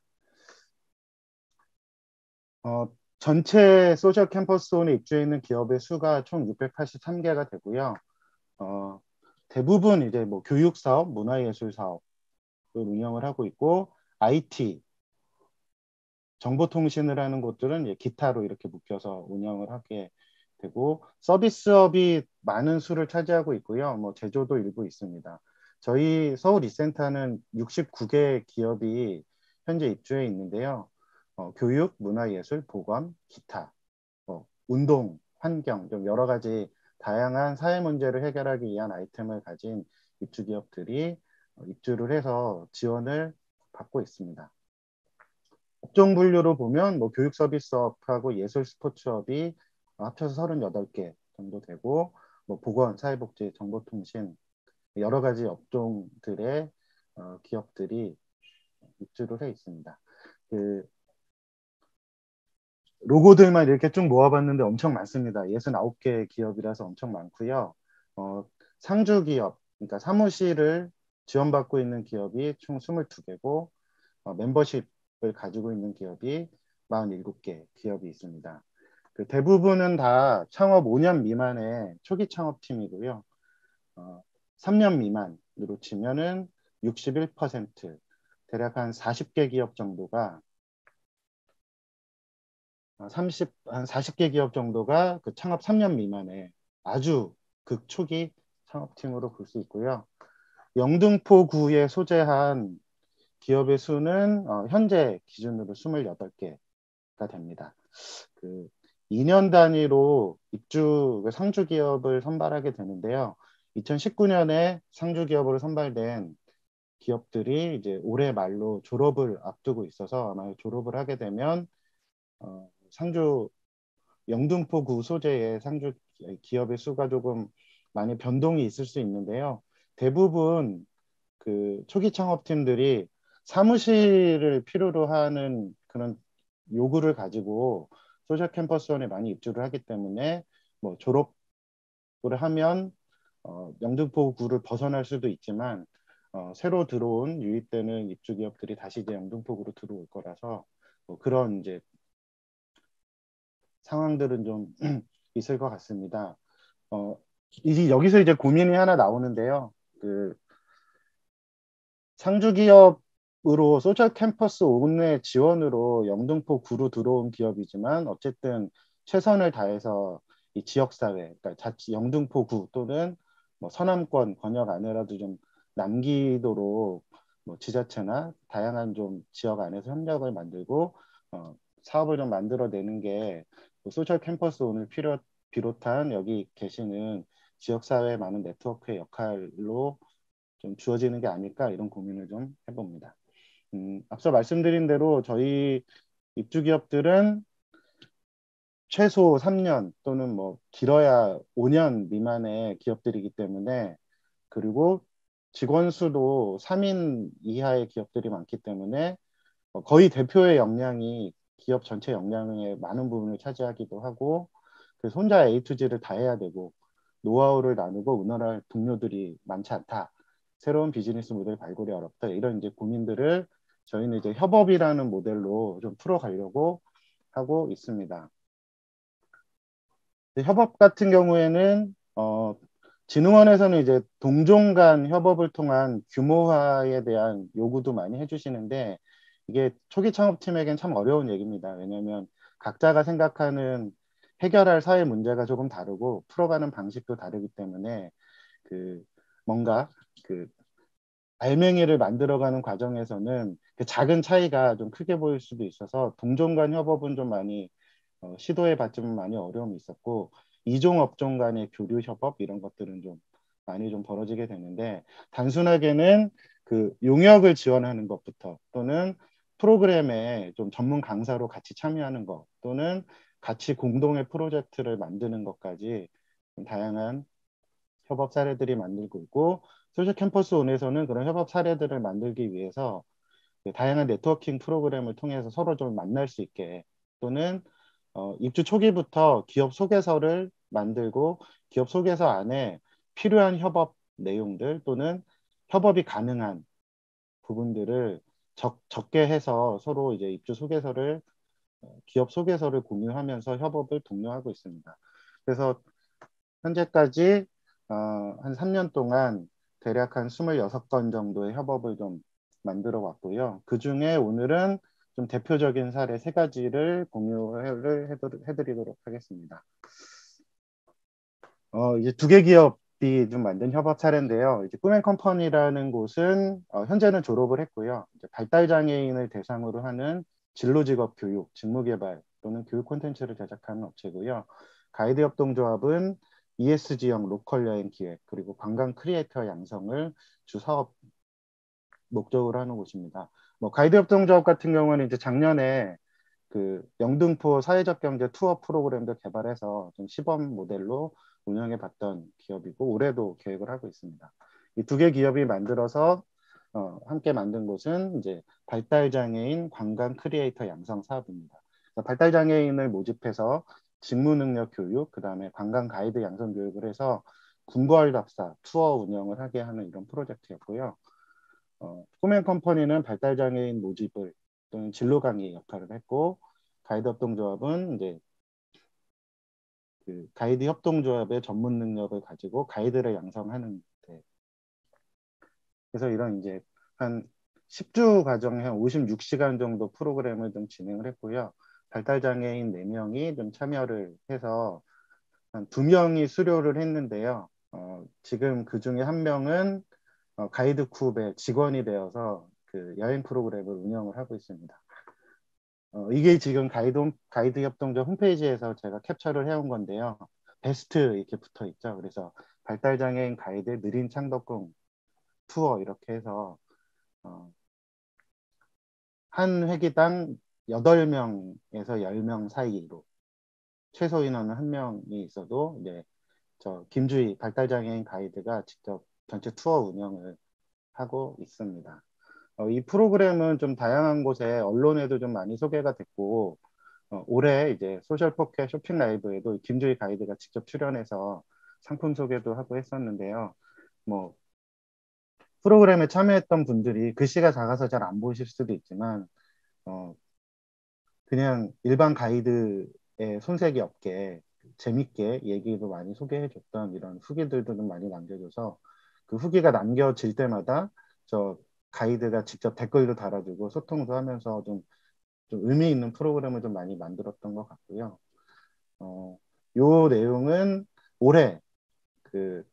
전체 소셜 캠퍼스온에 입주해 있는 기업의 수가 총 683개가 되고요. 대부분 이제 뭐 교육 사업, 문화예술 사업을 운영을 하고 있고 IT, 정보통신을 하는 곳들은 기타로 이렇게 묶여서 운영을 하게 되고 서비스업이 많은 수를 차지하고 있고요. 뭐 제조도 일부 있습니다. 저희 서울 이센터는 69개 기업이 현재 입주해 있는데요. 교육, 문화예술, 보건, 기타, 운동, 환경 좀 여러 가지 다양한 사회 문제를 해결하기 위한 아이템을 가진 입주 기업들이 입주를 해서 지원을 받고 있습니다. 업종 분류로 보면 뭐 교육 서비스업하고 예술 스포츠업이 합쳐서 38개 정도 되고 뭐 보건, 사회복지, 정보통신 여러 가지 업종들의 기업들이 입주를 해 있습니다. 그 로고들만 이렇게 쭉 모아봤는데 엄청 많습니다. 69개 기업이라서 엄청 많고요. 상주 기업, 그러니까 사무실을 지원받고 있는 기업이 총 22개고 멤버십을 가지고 있는 기업이 47개 기업이 있습니다. 그 대부분은 다 창업 5년 미만의 초기 창업팀이고요. 3년 미만으로 치면은 61%, 대략 한 40개 기업 정도가 한 40개 기업 정도가 그 창업 3년 미만의 아주 극초기 창업팀으로 볼 수 있고요. 영등포구에 소재한 기업의 수는 현재 기준으로 28개가 됩니다. 그 2년 단위로 상주 기업을 선발하게 되는데요. 2019년에 상주 기업으로 선발된 기업들이 이제 올해 말로 졸업을 앞두고 있어서 아마 졸업을 하게 되면 상주 영등포구 소재의 상주 기업의 수가 조금 많이 변동이 있을 수 있는데요. 대부분 그 초기 창업팀들이 사무실을 필요로 하는 그런 요구를 가지고 소셜 캠퍼스원에 많이 입주를 하기 때문에 뭐 졸업을 하면 영등포구를 벗어날 수도 있지만 새로 들어온 유입되는 입주 기업들이 다시 이제 영등포구로 들어올 거라서 그런 이제 상황들은 좀 있을 것 같습니다. 여기서 이제 고민이 하나 나오는데요. 그 상주 기업으로 소셜 캠퍼스 오픈의 지원으로 영등포 구로 들어온 기업이지만 어쨌든 최선을 다해서 이 지역사회, 그러니까 영등포구 또는 뭐 서남권 권역 안에라도 좀 남기도록 뭐 지자체나 다양한 좀 지역 안에서 협력을 만들고 사업을 좀 만들어내는 게 소셜 캠퍼스 오늘 비롯한 여기 계시는 지역사회의 많은 네트워크의 역할로 좀 주어지는 게 아닐까 이런 고민을 좀 해봅니다. 앞서 말씀드린 대로 저희 입주 기업들은 최소 3년 또는 뭐 길어야 5년 미만의 기업들이기 때문에 그리고 직원 수도 3인 이하의 기업들이 많기 때문에 거의 대표의 역량이 기업 전체 역량의 많은 부분을 차지하기도 하고 그래서 혼자 A to G를 다 해야 되고 노하우를 나누고 의논할 동료들이 많지 않다. 새로운 비즈니스 모델 발굴이 어렵다. 이런 이제 고민들을 저희는 이제 협업이라는 모델로 좀 풀어가려고 하고 있습니다. 협업 같은 경우에는 진흥원에서는 이제 동종 간 협업을 통한 규모화에 대한 요구도 많이 해주시는데 이게 초기 창업팀에겐 참 어려운 얘기입니다. 왜냐하면 각자가 생각하는 해결할 사회 문제가 조금 다르고 풀어가는 방식도 다르기 때문에 그 뭔가 그 알맹이를 만들어가는 과정에서는 그 작은 차이가 좀 크게 보일 수도 있어서 동종 간 협업은 좀 많이 시도해 봤지만 많이 어려움이 있었고 이종 업종 간의 교류 협업 이런 것들은 좀 많이 좀 벌어지게 되는데 단순하게는 그 용역을 지원하는 것부터 또는 프로그램에 좀 전문 강사로 같이 참여하는 것 또는 같이 공동의 프로젝트를 만드는 것까지 좀 다양한 협업 사례들이 만들고 있고 소셜 캠퍼스 온에서는 그런 협업 사례들을 만들기 위해서 다양한 네트워킹 프로그램을 통해서 서로 좀 만날 수 있게 또는 입주 초기부터 기업 소개서를 만들고 기업 소개서 안에 필요한 협업 내용들 또는 협업이 가능한 부분들을 적게 해서 서로 이제 입주 소개서를 기업 소개서를 공유하면서 협업을 독려하고 있습니다. 그래서 현재까지 한 3년 동안 대략 한 26건 정도의 협업을 좀 만들어 왔고요. 그 중에 오늘은 좀 대표적인 사례 3가지를 공유를 해드리도록 하겠습니다. 이제 2개 기업이 좀 만든 협업 사례인데요. 이제 꿈앤컴퍼니라는 곳은 현재는 졸업을 했고요. 이제 발달장애인을 대상으로 하는 진로직업 교육, 직무개발 또는 교육 콘텐츠를 제작하는 업체고요. 가이드 협동조합은 ESG형 로컬 여행 기획 그리고 관광 크리에이터 양성을 주 사업 목적으로 하는 곳입니다. 뭐 가이드 협동조합 같은 경우는 이제 작년에 그 영등포 사회적 경제 투어 프로그램도 개발해서 좀 시범 모델로 운영해 봤던 기업이고 올해도 계획을 하고 있습니다. 이 2개 기업이 만들어서 함께 만든 곳은 이제 발달장애인 관광 크리에이터 양성 사업입니다. 발달장애인을 모집해서 직무 능력 교육, 그 다음에 관광 가이드 양성 교육을 해서 궁궐 답사 투어 운영을 하게 하는 이런 프로젝트였고요. 꿈앤컴퍼니는 발달장애인 모집을 또는 진로 강의 역할을 했고 가이드 협동조합은 이제 그 가이드 협동조합의 전문 능력을 가지고 가이드를 양성하는 데 그래서 이런 이제 한 10주 과정에 한 56시간 정도 프로그램을 좀 진행을 했고요. 발달장애인 4명이 좀 참여를 해서 한 2명이 수료를 했는데요. 지금 그 중에 1명은 가이드쿱의 직원이 되어서 그 여행 프로그램을 운영을 하고 있습니다. 이게 지금 가이드 협동조 홈페이지에서 제가 캡처를 해온 건데요. 베스트 이렇게 붙어 있죠. 그래서 발달장애인 가이드 느린 창덕궁 투어 이렇게 해서 한 회기당 8명에서 10명 사이로 최소 인원은 1명이 있어도 이제 저 김주희 발달장애인 가이드가 직접 전체 투어 운영을 하고 있습니다. 이 프로그램은 좀 다양한 곳에 언론에도 좀 많이 소개가 됐고 올해 이제 소셜포켓 쇼핑 라이브에도 김주희 가이드가 직접 출연해서 상품 소개도 하고 했었는데요. 뭐 프로그램에 참여했던 분들이 글씨가 작아서 잘 안 보실 수도 있지만 그냥 일반 가이드에 손색이 없게 재밌게 얘기도 많이 소개해줬던 이런 후기들도 좀 많이 남겨줘서 그 후기가 남겨질 때마다 저 가이드가 직접 댓글도 달아주고 소통도 하면서 좀 의미 있는 프로그램을 좀 많이 만들었던 것 같고요. 요 내용은 올해 그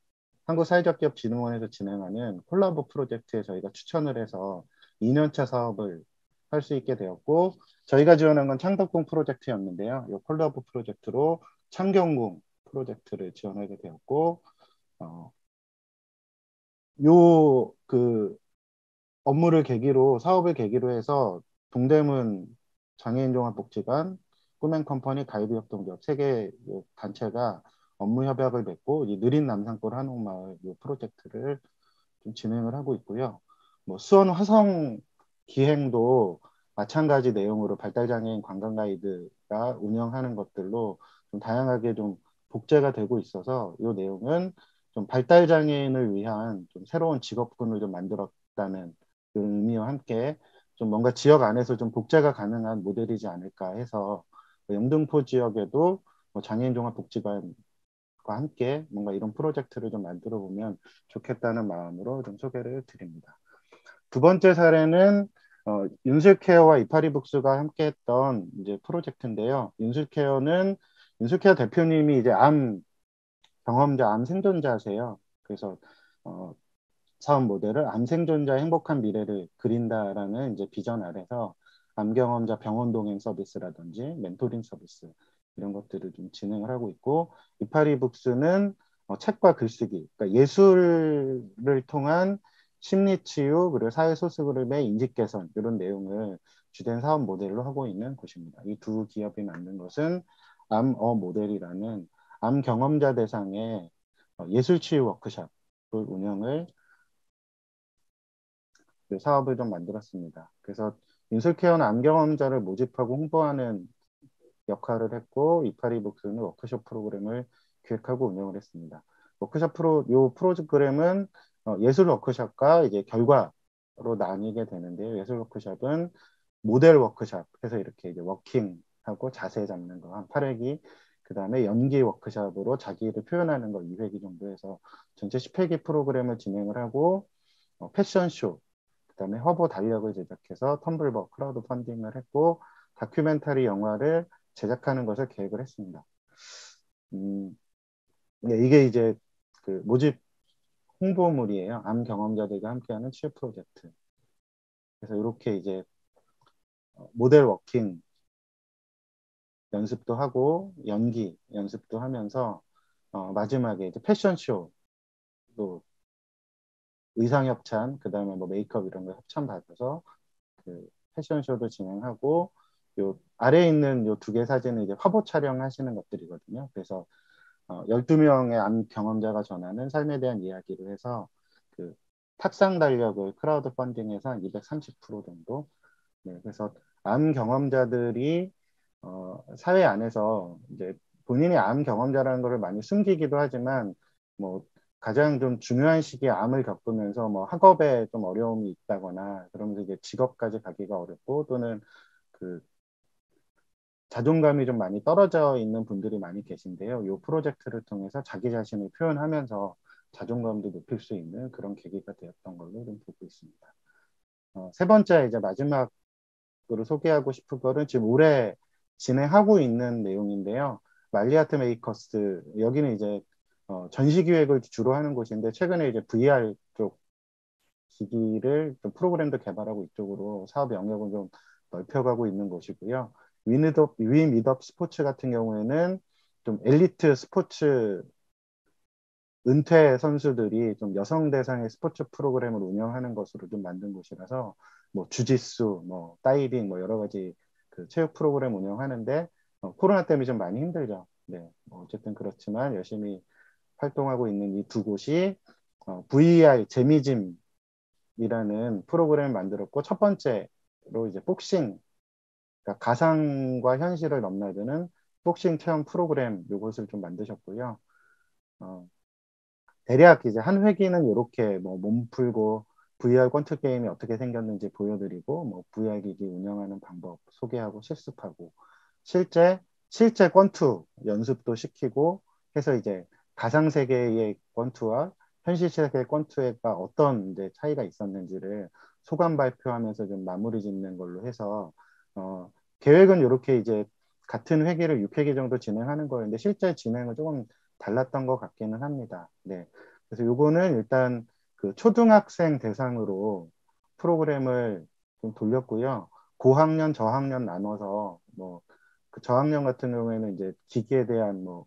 한국사회적기업진흥원에서 진행하는 콜라보 프로젝트에 저희가 추천을 해서 2년차 사업을 할 수 있게 되었고, 저희가 지원한 건 창덕궁 프로젝트였는데요. 이 콜라보 프로젝트로 창경궁 프로젝트를 지원하게 되었고, 요 그 업무를 계기로 사업을 계기로 해서 동대문 장애인종합복지관, 꿈앤컴퍼니, 가이드협동조합 세 개 단체가 업무 협약을 맺고 이 느린 남산골 한옥마을 이 프로젝트를 좀 진행을 하고 있고요. 뭐 수원 화성 기행도 마찬가지 내용으로 발달장애인 관광 가이드가 운영하는 것들로 좀 다양하게 좀 복제가 되고 있어서 이 내용은 좀 발달장애인을 위한 좀 새로운 직업군을 좀 만들었다는 그런 의미와 함께 좀 뭔가 지역 안에서 좀 복제가 가능한 모델이지 않을까 해서 영등포 지역에도 뭐 장애인종합복지관과 함께 뭔가 이런 프로젝트를 좀 만들어 보면 좋겠다는 마음으로 좀 소개를 드립니다. 두 번째 사례는 윤슬케어와 이파리북스가 함께했던 이제 프로젝트인데요. 윤슬케어 대표님이 이제 암 경험자, 암 생존자세요. 그래서 사업 모델을 암 생존자의 행복한 미래를 그린다라는 이제 비전 아래서 암 경험자 병원 동행 서비스라든지 멘토링 서비스 이런 것들을 좀 진행을 하고 있고, 이파리북스는 책과 글쓰기, 그러니까 예술을 통한 심리 치유 그리고 사회 소수그룹의 인식 개선 이런 내용을 주된 사업 모델로 하고 있는 곳입니다. 이 두 기업이 만든 것은 암어 모델이라는 암 경험자 대상의 예술 치유 워크숍을 운영을 그 사업을 좀 만들었습니다. 그래서 인술케어는 암 경험자를 모집하고 홍보하는 역할을 했고, 이파리북스는 워크숍 프로그램을 기획하고 운영을 했습니다. 요 프로그램은 예술 워크숍과 이제 결과로 나뉘게 되는데요. 예술 워크숍은 모델 워크숍 해서 이렇게 이제 워킹하고 자세 잡는 거 한 8회기, 그 다음에 연기 워크숍으로 자기를 표현하는 거 2회기 정도 해서 전체 10회기 프로그램을 진행을 하고, 패션쇼, 그다음에 화보 달력을 제작해서 텀블벅 크라우드 펀딩을 했고, 다큐멘터리 영화를 제작하는 것을 계획을 했습니다. 이게 이제 그 모집 홍보물이에요. 암 경험자들과 함께하는 치유 프로젝트. 그래서 이렇게 이제 모델 워킹 연습도 하고 연기 연습도 하면서 마지막에 이제 패션쇼 또 의상 협찬, 그다음에 뭐 메이크업 이런 거 협찬 받아서 그 패션쇼도 진행하고, 요 아래에 있는 요 두 개 사진은 이제 화보 촬영하시는 것들이거든요. 그래서 12명의 암 경험자가 전하는 삶에 대한 이야기를 해서 그 탁상 달력을 크라우드 펀딩해서 한 230% 정도. 네, 그래서 암 경험자들이 사회 안에서 이제 본인이 암 경험자라는 것을 많이 숨기기도 하지만 뭐 가장 좀 중요한 시기에 암을 겪으면서 뭐 학업에 좀 어려움이 있다거나 그러면서 이제 직업까지 가기가 어렵고, 또는 그 자존감이 좀 많이 떨어져 있는 분들이 많이 계신데요. 이 프로젝트를 통해서 자기 자신을 표현하면서 자존감도 높일 수 있는 그런 계기가 되었던 걸로 좀 보고 있습니다. 세 번째 이제 마지막으로 소개하고 싶은 거는 지금 올해 진행하고 있는 내용인데요. 말리아트 메이커스, 여기는 이제 전시 기획을 주로 하는 곳인데, 최근에 이제 VR 쪽 기기를 좀 프로그램도 개발하고 이쪽으로 사업 영역을 좀 넓혀가고 있는 곳이고요. 위미덥 스포츠 같은 경우에는 좀 엘리트 스포츠 은퇴 선수들이 좀 여성 대상의 스포츠 프로그램을 운영하는 것으로 좀 만든 곳이라서 뭐 주짓수, 뭐 다이빙, 뭐 여러 가지 그 체육 프로그램 운영하는데 코로나 때문에 좀 많이 힘들죠. 네, 뭐 어쨌든 그렇지만 열심히 활동하고 있는 이 두 곳이 VR 재미짐이라는 프로그램을 만들었고, 첫 번째로 이제 복싱, 그러니까 가상과 현실을 넘나드는 복싱 체험 프로그램 이것을 좀 만드셨고요. 대략 이제 한 회기는 이렇게 뭐 몸 풀고 VR 권투 게임이 어떻게 생겼는지 보여드리고 뭐 VR 기기 운영하는 방법 소개하고 실습하고 실제 권투 연습도 시키고 해서 이제 가상 세계의 권투와 현실 세계 권투가 어떤 이제 차이가 있었는지를 소감 발표하면서 좀 마무리 짓는 걸로 해서 계획은 이렇게 이제 같은 회기를 6회기 정도 진행하는 거였는데 실제 진행은 조금 달랐던 것 같기는 합니다. 네. 그래서 요거는 일단 그 초등학생 대상으로 프로그램을 좀 돌렸고요. 고학년, 저학년 나눠서 뭐 그 저학년 같은 경우에는 이제 기기에 대한 뭐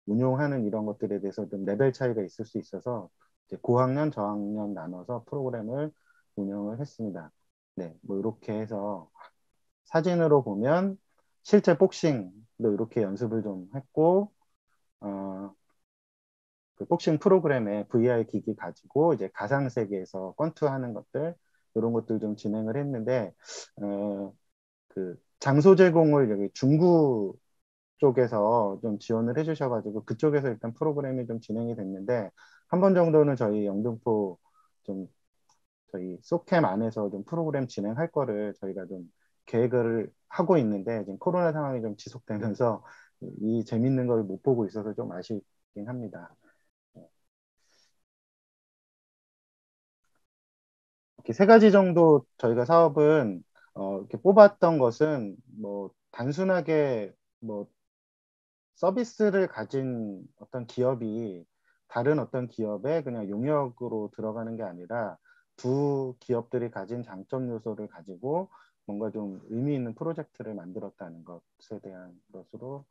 운용하는 이런 것들에 대해서 좀 레벨 차이가 있을 수 있어서 이제 고학년, 저학년 나눠서 프로그램을 운영을 했습니다. 네, 뭐 이렇게 해서 사진으로 보면 실제 복싱도 이렇게 연습을 좀 했고 그 복싱 프로그램에 VR 기기 가지고 이제 가상 세계에서 권투하는 것들 이런 것들 좀 진행을 했는데 그 장소 제공을 여기 중구 쪽에서 좀 지원을 해주셔가지고 그쪽에서 일단 프로그램이 좀 진행이 됐는데 한 번 정도는 저희 영등포 좀 저희 소캠 안에서 좀 프로그램 진행할 거를 저희가 좀 계획을 하고 있는데 지금 코로나 상황이 좀 지속되면서 이 재밌는 걸 못 보고 있어서 좀 아쉽긴 합니다. 이렇게 세 가지 정도 저희가 사업은 이렇게 뽑았던 것은 뭐 단순하게 뭐 서비스를 가진 어떤 기업이 다른 어떤 기업에 그냥 용역으로 들어가는 게 아니라 두 기업들이 가진 장점 요소를 가지고 뭔가 좀 의미 있는 프로젝트를 만들었다는 것에 대한 것으로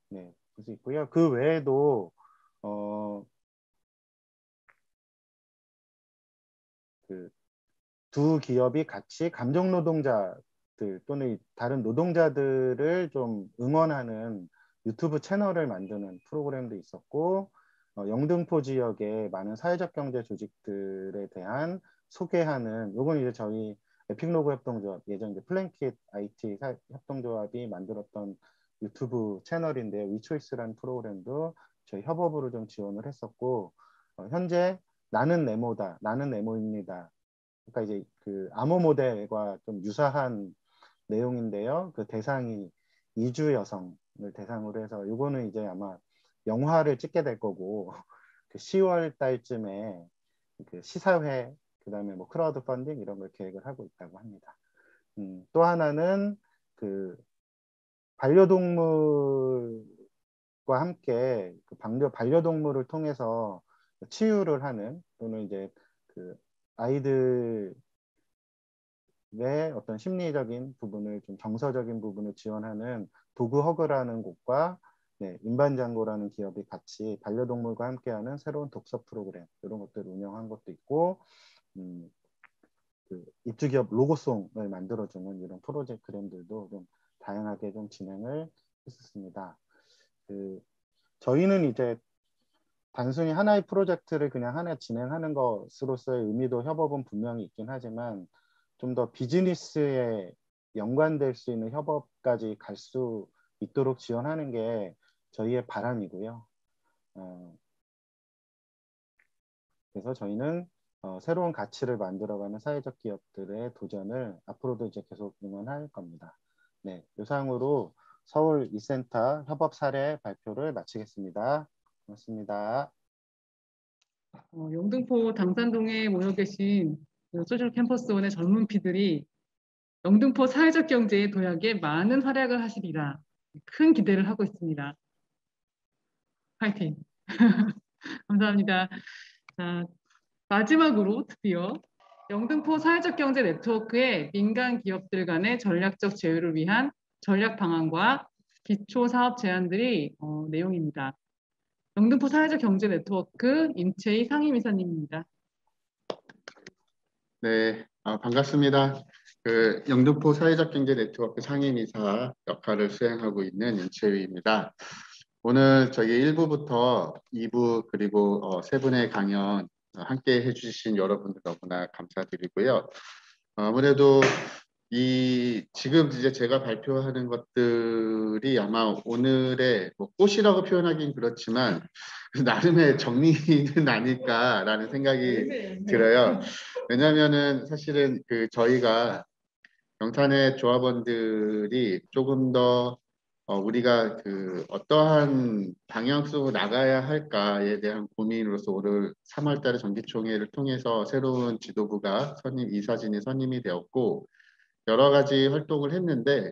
네, 볼 수 있고요. 그 외에도 그 두 기업이 같이 감정 노동자들 또는 다른 노동자들을 좀 응원하는 유튜브 채널을 만드는 프로그램도 있었고 영등포 지역의 많은 사회적 경제 조직들에 대한 소개하는 요건 이제 저희 에픽로그 협동조합 예전 이제 플랭킷 IT 협동조합이 만들었던 유튜브 채널인데요. 위초이스라는 프로그램도 저희 협업으로 좀 지원을 했었고 현재 나는 네모다, 나는 네모입니다. 그러니까 이제 그 암호 모델과 좀 유사한 내용인데요. 그 대상이 이주 여성을 대상으로 해서 이거는 이제 아마 영화를 찍게 될 거고 그 10월 달쯤에 그 시사회 그다음에 뭐 크라우드 펀딩 이런 걸 계획을 하고 있다고 합니다. 또 하나는 그 반려동물과 함께 그 반려동물을 통해서 치유를 하는 또는 이제 그 아이들 의 어떤 심리적인 부분을 좀 정서적인 부분을 지원하는 도그허그라는 곳과 네, 인반장고라는 기업이 같이 반려동물과 함께하는 새로운 독서 프로그램 이런 것들을 운영한 것도 있고 그 입주기업 로고송을 만들어주는 이런 프로젝트들도 좀 다양하게 좀 진행을 했었습니다. 그 저희는 이제 단순히 하나의 프로젝트를 그냥 하나 진행하는 것으로서의 의미도 협업은 분명히 있긴 하지만 좀 더 비즈니스에 연관될 수 있는 협업까지 갈 수 있도록 지원하는 게 저희의 바람이고요. 그래서 저희는 새로운 가치를 만들어가는 사회적 기업들의 도전을 앞으로도 이제 계속 응원할 겁니다. 네, 이상으로 서울 이센터 협업 사례 발표를 마치겠습니다. 고맙습니다. 영등포 당산동에 모여 계신 소셜 캠퍼스원의 젊은 피들이 영등포 사회적 경제의 도약에 많은 활약을 하시리라 큰 기대를 하고 있습니다. 파이팅! 감사합니다. 자, 마지막으로 드디어 영등포 사회적 경제 네트워크의 민간 기업들 간의 전략적 제휴를 위한 전략 방안과 기초 사업 제안들이 내용입니다. 영등포 사회적 경제 네트워크 임채희 상임이사님입니다. 네, 반갑습니다. 그 영등포 사회적 경제 네트워크 상임이사 역할을 수행하고 있는 임채희입니다. 오늘 저희 1부부터 2부 그리고 세 분의 강연 함께 해주신 여러분들 너무나 감사드리고요. 아무래도 지금 이제 제가 발표하는 것들이 아마 오늘의 뭐 꽃이라고 표현하긴 그렇지만 그래서 나름의 정리는 아닐까라는 생각이 들어요. 왜냐하면은 사실은 저희가 영산의 조합원들이 조금 더 우리가 어떠한 방향 속으로 나가야 할까에 대한 고민으로서 올 3월 달에 정기총회를 통해서 새로운 지도부가 이사진이 선임이 되었고 여러 가지 활동을 했는데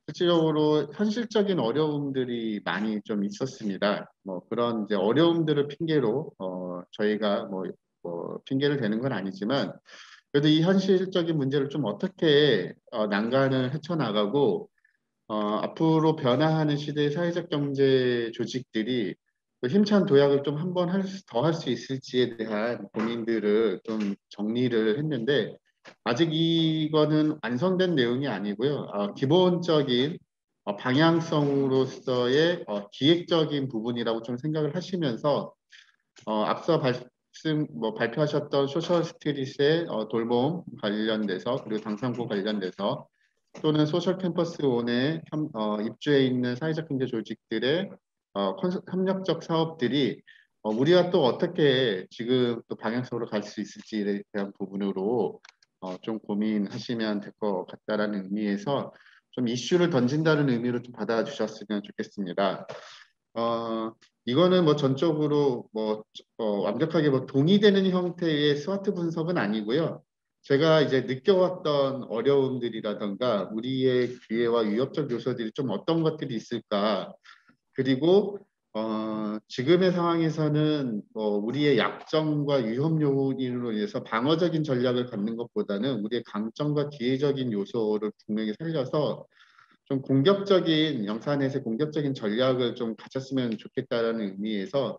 실질적으로 현실적인 어려움들이 많이 좀 있었습니다. 뭐 그런 이제 어려움들을 핑계로 저희가 뭐 핑계를 대는 건 아니지만 그래도 이 현실적인 문제를 좀 어떻게 난간을 헤쳐나가고 앞으로 변화하는 시대의 사회적 경제 조직들이 힘찬 도약을 좀 한번 더 할 수 있을지에 대한 고민들을 좀 정리를 했는데 아직 이거는 완성된 내용이 아니고요. 기본적인 방향성으로서의 기획적인 부분이라고 좀 생각을 하시면서 앞서 발표하셨던 소셜 스트릿의 돌봄 관련돼서 그리고 당상고 관련돼서 또는 소셜 캠퍼스 온에 입주해 있는 사회적 경제 조직들의 협력적 사업들이 우리가 또 어떻게 지금 또 방향성으로 갈 수 있을지에 대한 부분으로 좀 고민하시면 될 것 같다라는 의미에서 좀 이슈를 던진다는 의미로 좀 받아주셨으면 좋겠습니다. 이거는 뭐 전적으로 완벽하게 동의되는 형태의 스와트 분석은 아니고요. 제가 이제 느껴왔던 어려움들이라던가 우리의 기회와 위협적 요소들이 좀 어떤 것들이 있을까. 그리고 지금의 상황에서는 우리의 약점과 위험 요인으로 인해서 방어적인 전략을 갖는 것보다는 우리의 강점과 기회적인 요소를 분명히 살려서 좀 공격적인 영산에서 공격적인 전략을 좀 가졌으면 좋겠다라는 의미에서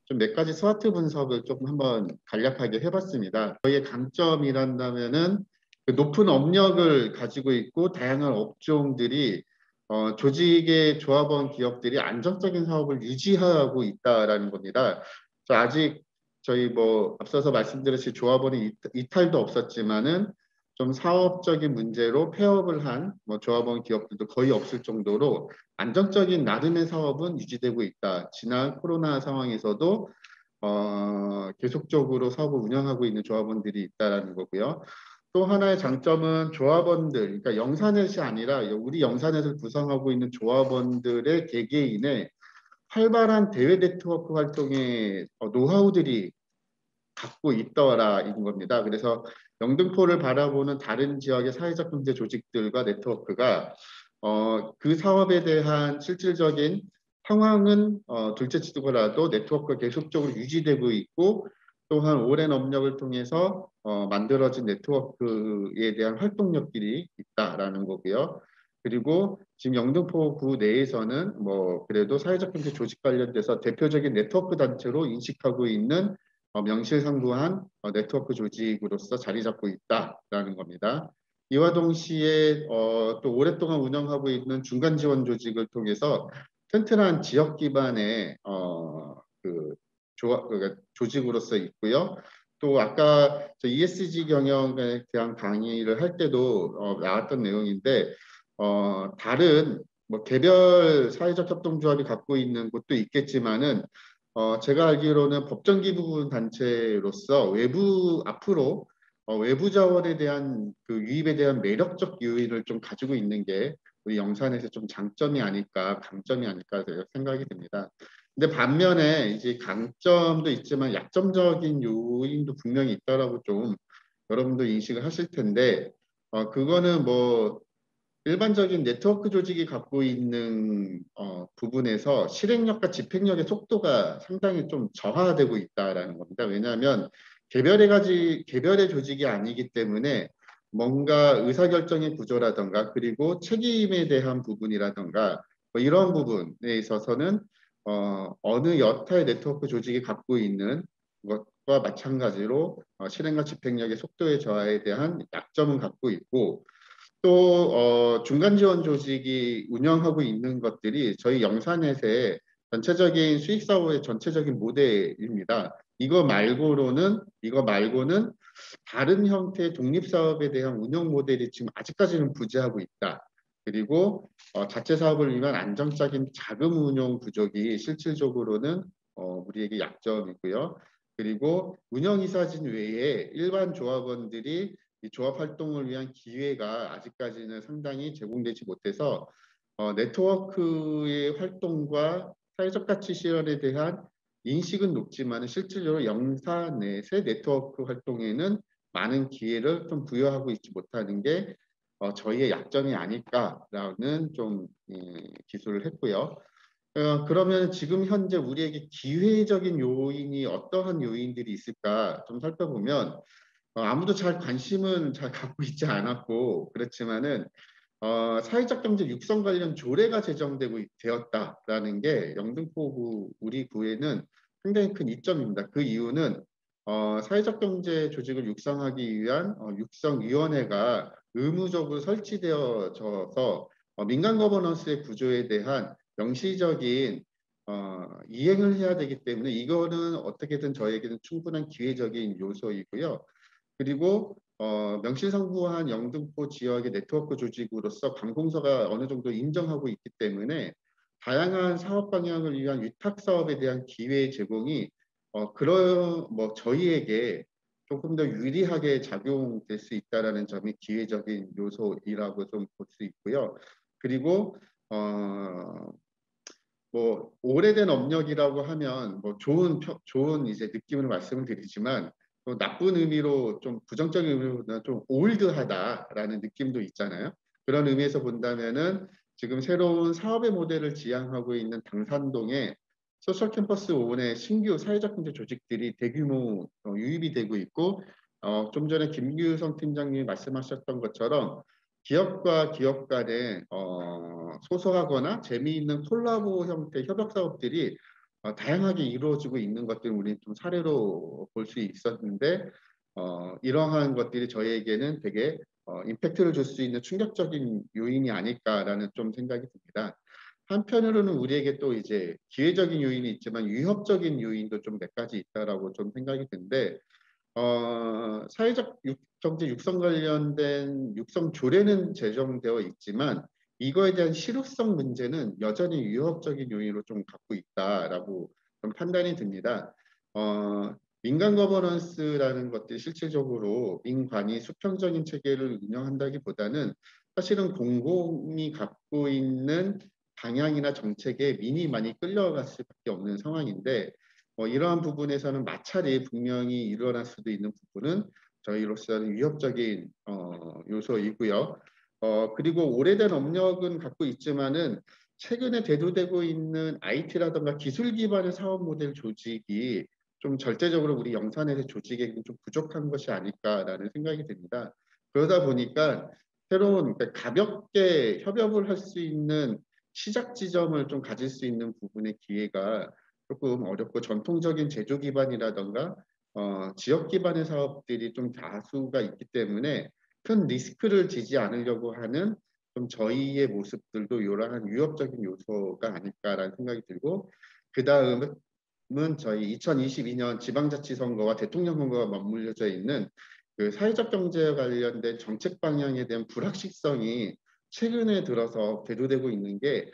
좀 몇 가지 스와트 분석을 조금 한번 간략하게 해봤습니다. 저희의 강점이란다면은 높은 업력을 가지고 있고 다양한 업종들이 조직의 조합원 기업들이 안정적인 사업을 유지하고 있다라는 겁니다. 아직 저희 앞서서 말씀드렸듯이 조합원이 이탈도 없었지만은 좀 사업적인 문제로 폐업을 한 조합원 기업들도 거의 없을 정도로 안정적인 나름의 사업은 유지되고 있다. 지난 코로나 상황에서도 계속적으로 사업을 운영하고 있는 조합원들이 있다라는 거고요. 또 하나의 장점은 조합원들, 그러니까 영산넷이 아니라 우리 영산넷을 구성하고 있는 조합원들의 개개인의 활발한 대외 네트워크 활동의 노하우들이 갖고 있더라인 겁니다. 그래서 영등포를 바라보는 다른 지역의 사회적 경제 조직들과 네트워크가 그 사업에 대한 실질적인 상황은 둘째치더라도 네트워크가 계속적으로 유지되고 있고 또한 오랜 업력을 통해서 만들어진 네트워크에 대한 활동력들이 있다라는 거고요. 그리고 지금 영등포구 내에서는 그래도 사회적 경제 조직 관련돼서 대표적인 네트워크 단체로 인식하고 있는 명실상부한 네트워크 조직으로서 자리 잡고 있다라는 겁니다. 이와 동시에 또 오랫동안 운영하고 있는 중간 지원 조직을 통해서 튼튼한 지역 기반의 조직으로서 있고요. 또 아까 ESG 경영에 대한 강의를 할 때도 나왔던 내용인데 다른 개별 사회적 협동조합이 갖고 있는 곳도 있겠지만은 제가 알기로는 법정기부 단체로서 앞으로 외부 자원에 대한 유입에 대한 매력적 요인을 좀 가지고 있는 게 우리 영산에서 좀 장점이 아닐까, 강점이 아닐까 생각이 듭니다. 근데 반면에 이제 강점도 있지만 약점적인 요인도 분명히 있다라고 좀 여러분도 인식을 하실 텐데 그거는 일반적인 네트워크 조직이 갖고 있는 부분에서 실행력과 집행력의 속도가 상당히 좀 저하되고 있다라는 겁니다. 왜냐하면 개별의 조직이 아니기 때문에 뭔가 의사결정의 구조라든가 그리고 책임에 대한 부분이라든가 이런 부분에 있어서는 어느 여타의 네트워크 조직이 갖고 있는 것과 마찬가지로 실행과 집행력의 속도의 저하에 대한 약점은 갖고 있고 또 중간 지원 조직이 운영하고 있는 것들이 저희 영산넷의 전체적인 수익 사업의 전체적인 모델입니다. 이거 말고는 다른 형태의 독립 사업에 대한 운영 모델이 지금 아직까지는 부재하고 있다. 그리고 자체 사업을 위한 안정적인 자금 운용 부족이 실질적으로는 우리에게 약점이고요. 그리고 운영이사진 외에 일반 조합원들이 이 조합 활동을 위한 기회가 아직까지는 상당히 제공되지 못해서 네트워크의 활동과 사회적 가치 실현에 대한 인식은 높지만 실질적으로 영사 넷의 네트워크 활동에는 많은 기회를 좀 부여하고 있지 못하는 게 저희의 약점이 아닐까라는 좀 기술을 했고요. 그러면 지금 현재 우리에게 기회적인 요인이 어떠한 요인들이 있을까 좀 살펴보면 아무도 잘 관심은 잘 갖고 있지 않았고 그렇지만은 사회적 경제 육성 관련 조례가 제정되고 되었다라는 게 영등포구 우리 구에는 굉장히 큰 이점입니다. 그 이유는 사회적 경제 조직을 육성하기 위한 육성위원회가 의무적으로 설치되어져서 민간 거버넌스의 구조에 대한 명시적인 이행을 해야 되기 때문에 이거는 어떻게든 저에게는 충분한 기회적인 요소이고요. 그리고 명실상부한 영등포 지역의 네트워크 조직으로서 관공서가 어느 정도 인정하고 있기 때문에 다양한 사업 방향을 위한 위탁 사업에 대한 기회 제공이 그런 저희에게 조금 더 유리하게 작용될 수 있다라는 점이 기회적인 요소이라고 좀 볼 수 있고요. 그리고 오래된 업력이라고 하면 좋은 이제 느낌을 말씀을 드리지만 또 나쁜 의미로 좀 부정적인 의미보다는 좀 올드하다라는 느낌도 있잖아요. 그런 의미에서 본다면은 지금 새로운 사업의 모델을 지향하고 있는 당산동에 소셜 캠퍼스 5의 신규 사회적 경제 조직들이 대규모 유입이 되고 있고 좀 전에 김규성 팀장님이 말씀하셨던 것처럼 기업과 기업 간에 소소하거나 재미있는 콜라보 형태 협력 사업들이 다양하게 이루어지고 있는 것들을 우리는 좀 사례로 볼 수 있었는데 이러한 것들이 저희에게는 되게 임팩트를 줄 수 있는 충격적인 요인이 아닐까라는 좀 생각이 듭니다. 한편으로는 우리에게 또 이제 기회적인 요인이 있지만 위협적인 요인도 좀 몇 가지 있다라고 좀 생각이 드는데 사회적 경제 육성 관련된 육성 조례는 제정되어 있지만 이거에 대한 실효성 문제는 여전히 위협적인 요인으로 좀 갖고 있다라고 좀 판단이 듭니다. 민간 거버넌스라는 것들이 실질적으로 민관이 수평적인 체계를 운영한다기보다는 사실은 공공이 갖고 있는 방향이나 정책에 민이 많이 끌려갈 수밖에 없는 상황인데 이러한 부분에서는 마찰이 분명히 일어날 수도 있는 부분은 저희로서는 위협적인 요소이고요. 그리고 오래된 업력은 갖고 있지만은 최근에 대두되고 있는 IT라든가 기술 기반의 사업 모델 조직이 좀 절대적으로 우리 영산에서 조직에는 좀 부족한 것이 아닐까라는 생각이 듭니다. 그러다 보니까 새로운 그러니까 가볍게 협업을 할 수 있는 시작 지점을 좀 가질 수 있는 부분의 기회가 조금 어렵고 전통적인 제조 기반이라던가 지역 기반의 사업들이 좀 다수가 있기 때문에 큰 리스크를 지지 않으려고 하는 좀 저희의 모습들도 이러한 위협적인 요소가 아닐까라는 생각이 들고 그 다음은 저희 2022년 지방자치선거와 대통령 선거가 맞물려져 있는 그 사회적 경제에 관련된 정책 방향에 대한 불확실성이 최근에 들어서 대두되고 있는 게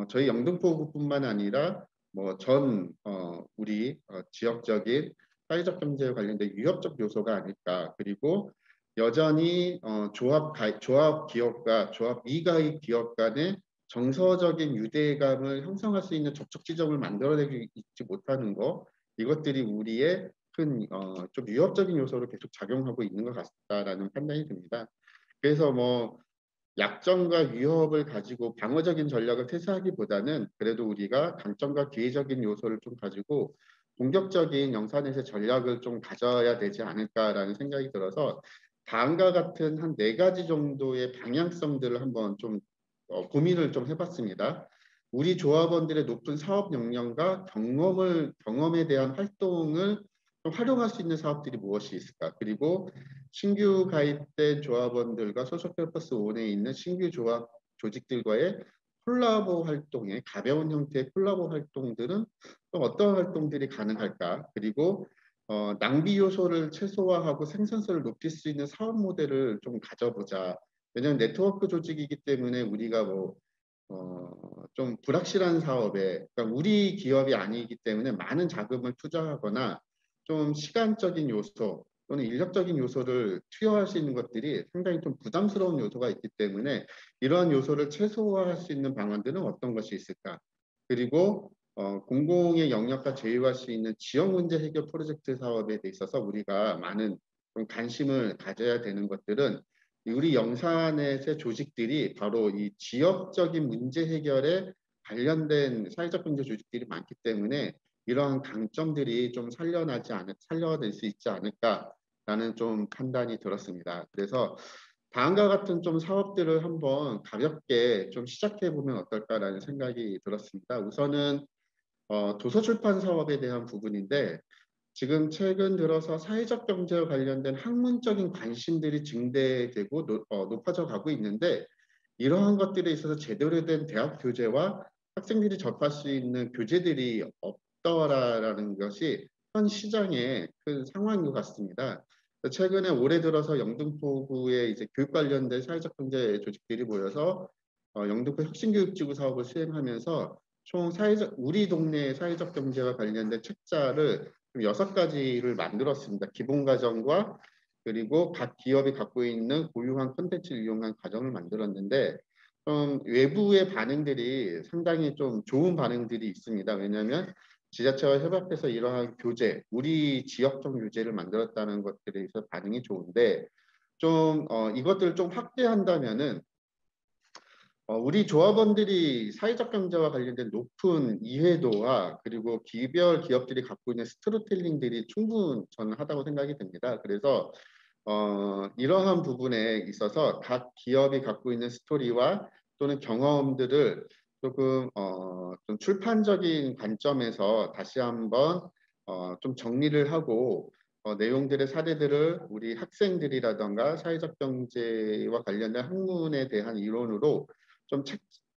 저희 영등포구뿐만 아니라 우리 지역적인 사회적 경제에 관련된 위협적 요소가 아닐까. 그리고 여전히 조합 기업과 조합 미가입 기업 간의 정서적인 유대감을 형성할 수 있는 접촉 지점을 만들어내지 못하는 거 이것들이 우리의 큰 좀 위협적인 요소로 계속 작용하고 있는 것 같다라는 판단이 듭니다. 그래서 약점과 위협을 가지고 방어적인 전략을 태세하기보다는 그래도 우리가 강점과 기회적인 요소를 좀 가지고 공격적인 영산에서 전략을 좀 가져야 되지 않을까라는 생각이 들어서 다음과 같은 한 4가지 정도의 방향성들을 한번 좀 고민을 좀 해봤습니다. 우리 조합원들의 높은 사업 역량과 경험에 대한 활동을 좀 활용할 수 있는 사업들이 무엇이 있을까? 그리고 신규 가입된 조합원들과 소셜캠퍼스 1에 있는 신규 조합 조직들과의 콜라보 활동에 가벼운 형태의 콜라보 활동들은 또 어떤 활동들이 가능할까? 그리고 낭비 요소를 최소화하고 생산성을 높일 수 있는 사업 모델을 좀 가져보자. 왜냐하면 네트워크 조직이기 때문에 우리가 좀 불확실한 사업에, 그러니까 우리 기업이 아니기 때문에 많은 자금을 투자하거나 좀 시간적인 요소 또는 인력적인 요소를 투여할 수 있는 것들이 상당히 좀 부담스러운 요소가 있기 때문에 이러한 요소를 최소화할 수 있는 방안들은 어떤 것이 있을까? 그리고 공공의 영역과 제휴할 수 있는 지역 문제 해결 프로젝트 사업에 대 있어서 우리가 많은 좀 관심을 가져야 되는 것들은 우리 영산의 조직들이 바로 이 지역적인 문제 해결에 관련된 사회적 경제 조직들이 많기 때문에 이러한 강점들이 좀 살려낼 수 있지 않을까라는 좀 판단이 들었습니다. 그래서 다음과 같은 좀 사업들을 한번 가볍게 좀 시작해 보면 어떨까라는 생각이 들었습니다. 우선은 도서 출판 사업에 대한 부분인데 지금 최근 들어서 사회적 경제와 관련된 학문적인 관심들이 증대되고 높아져 가고 있는데 이러한 것들에 있어서 제대로 된 대학 교재와 학생들이 접할 수 있는 교재들이 없더라라는 것이 현 시장의 큰 상황인 것 같습니다. 최근에 올해 들어서 영등포구의 이제 교육 관련된 사회적 경제 조직들이 모여서 영등포 혁신교육지구 사업을 수행하면서 총 우리 동네 사회적 경제와 관련된 책자를 6가지를 만들었습니다. 기본 과정과 그리고 각 기업이 갖고 있는 고유한 콘텐츠를 이용한 과정을 만들었는데 외부의 반응들이 상당히 좀 좋은 반응들이 있습니다. 왜냐하면 지자체와 협업해서 이러한 교재, 우리 지역적 교재를 만들었다는 것들에 있어서 반응이 좋은데 좀 이것들을 좀 확대한다면은 우리 조합원들이 사회적 경제와 관련된 높은 이해도와 그리고 기별 기업들이 갖고 있는 스토리텔링들이 충분하다고 생각이 됩니다. 그래서 이러한 부분에 있어서 각 기업이 갖고 있는 스토리와 또는 경험들을 조금 좀 출판적인 관점에서 다시 한번 좀 정리를 하고 내용들의 사례들을 우리 학생들이라던가 사회적 경제와 관련된 학문에 대한 이론으로 좀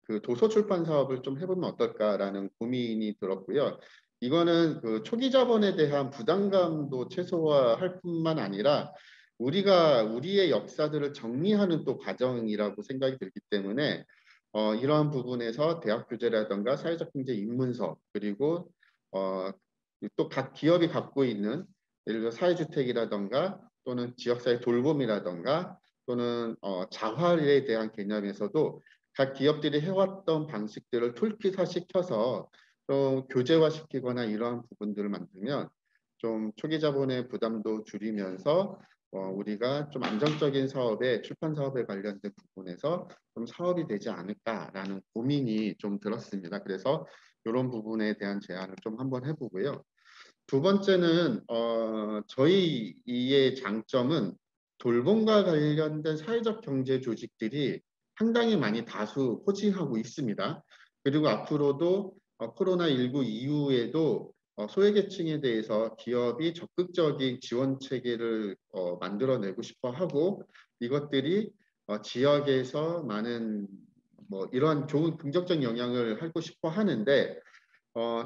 그 도서 출판 사업을 좀 해보면 어떨까라는 고민이 들었고요. 이거는 그 초기 자본에 대한 부담감도 최소화할 뿐만 아니라 우리가 우리의 역사들을 정리하는 또 과정이라고 생각이 들기 때문에 이러한 부분에서 대학 교재라든가 사회적 경제 입문서 그리고 또 각 기업이 갖고 있는 예를 들어 사회주택이라든가 또는 지역사회 돌봄이라든가 또는 자활에 대한 개념에서도 각 기업들이 해왔던 방식들을 툴킷화시켜서 좀 교재화시키거나 이러한 부분들을 만들면 좀 초기 자본의 부담도 줄이면서 우리가 좀 안정적인 사업에 출판 사업에 관련된 부분에서 좀 사업이 되지 않을까라는 고민이 좀 들었습니다. 그래서 이런 부분에 대한 제안을 좀 한번 해보고요. 두 번째는 저희의 장점은 돌봄과 관련된 사회적 경제 조직들이 상당히 많이 다수 포진하고 있습니다. 그리고 앞으로도 코로나19 이후에도 소외계층에 대해서 기업이 적극적인 지원 체계를 만들어내고 싶어 하고 이것들이 지역에서 많은 이러한 좋은 긍정적 영향을 하고 싶어 하는데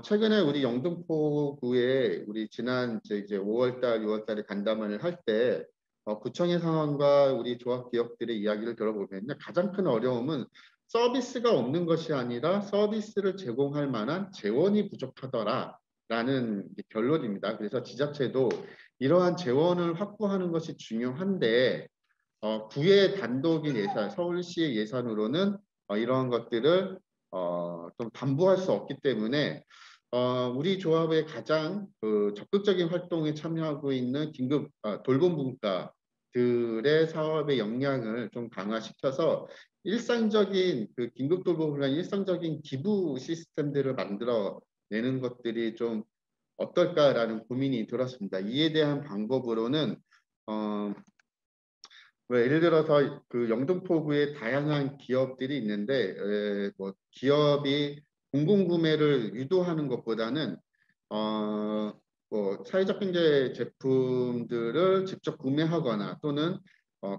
최근에 우리 영등포구에 우리 지난 이제 5월달, 6월달에 간담회를 할 때 구청의 상황과 우리 조합 기업들의 이야기를 들어보면 가장 큰 어려움은 서비스가 없는 것이 아니라 서비스를 제공할 만한 재원이 부족하더라라는 결론입니다. 그래서 지자체도 이러한 재원을 확보하는 것이 중요한데 구의 단독인 예산, 서울시의 예산으로는 이러한 것들을 좀 담보할 수 없기 때문에 우리 조합의 가장 적극적인 활동에 참여하고 있는 긴급 돌봄 분과들의 사업의 역량을 좀 강화시켜서 일상적인 그 긴급 돌봄을 위한 일상적인 기부 시스템들을 만들어 내는 것들이 좀 어떨까라는 고민이 들었습니다. 이에 대한 방법으로는 예를 들어서 그 영등포구에 다양한 기업들이 있는데 기업이 공공구매를 유도하는 것보다는 사회적 경제 제품들을 직접 구매하거나 또는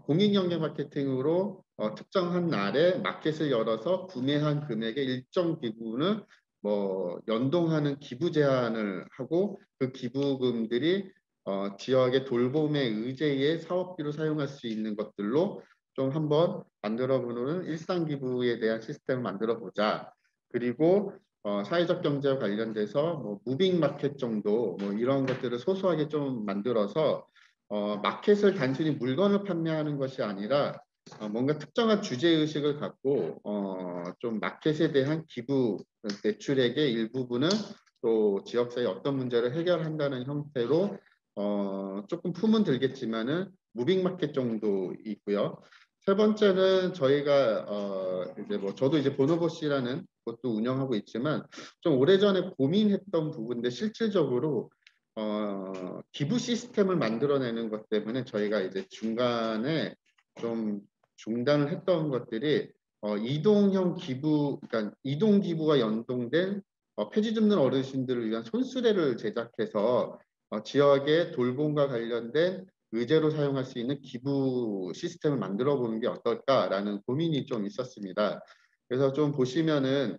공익영재 마케팅으로 특정한 날에 마켓을 열어서 구매한 금액의 일정 기부는 연동하는 기부 제한을 하고 그 기부금들이 지역의 돌봄의 의제의 사업비로 사용할 수 있는 것들로 좀 한번 만들어보는 일상 기부에 대한 시스템을 만들어 보자. 그리고 사회적 경제와 관련돼서 뭐 무빙 마켓 정도 뭐 이런 것들을 소소하게 좀 만들어서 마켓을 단순히 물건을 판매하는 것이 아니라 뭔가 특정한 주제 의식을 갖고 좀 마켓에 대한 기부 매출액의 일부분은 또 지역사회 어떤 문제를 해결한다는 형태로 조금 품은 들겠지만은 무빙 마켓 정도 있고요. 세 번째는 저희가 이제 뭐 저도 이제 보노보시라는 것도 운영하고 있지만 좀 오래전에 고민했던 부분인데 실질적으로 기부 시스템을 만들어내는 것 때문에 저희가 이제 중간에 좀 중단을 했던 것들이 이동형 기부, 그러니까 이동 기부와 연동된 폐지 줍는 어르신들을 위한 손수레를 제작해서 지역의 돌봄과 관련된 의제로 사용할 수 있는 기부 시스템을 만들어 보는 게 어떨까라는 고민이 좀 있었습니다. 그래서 좀 보시면은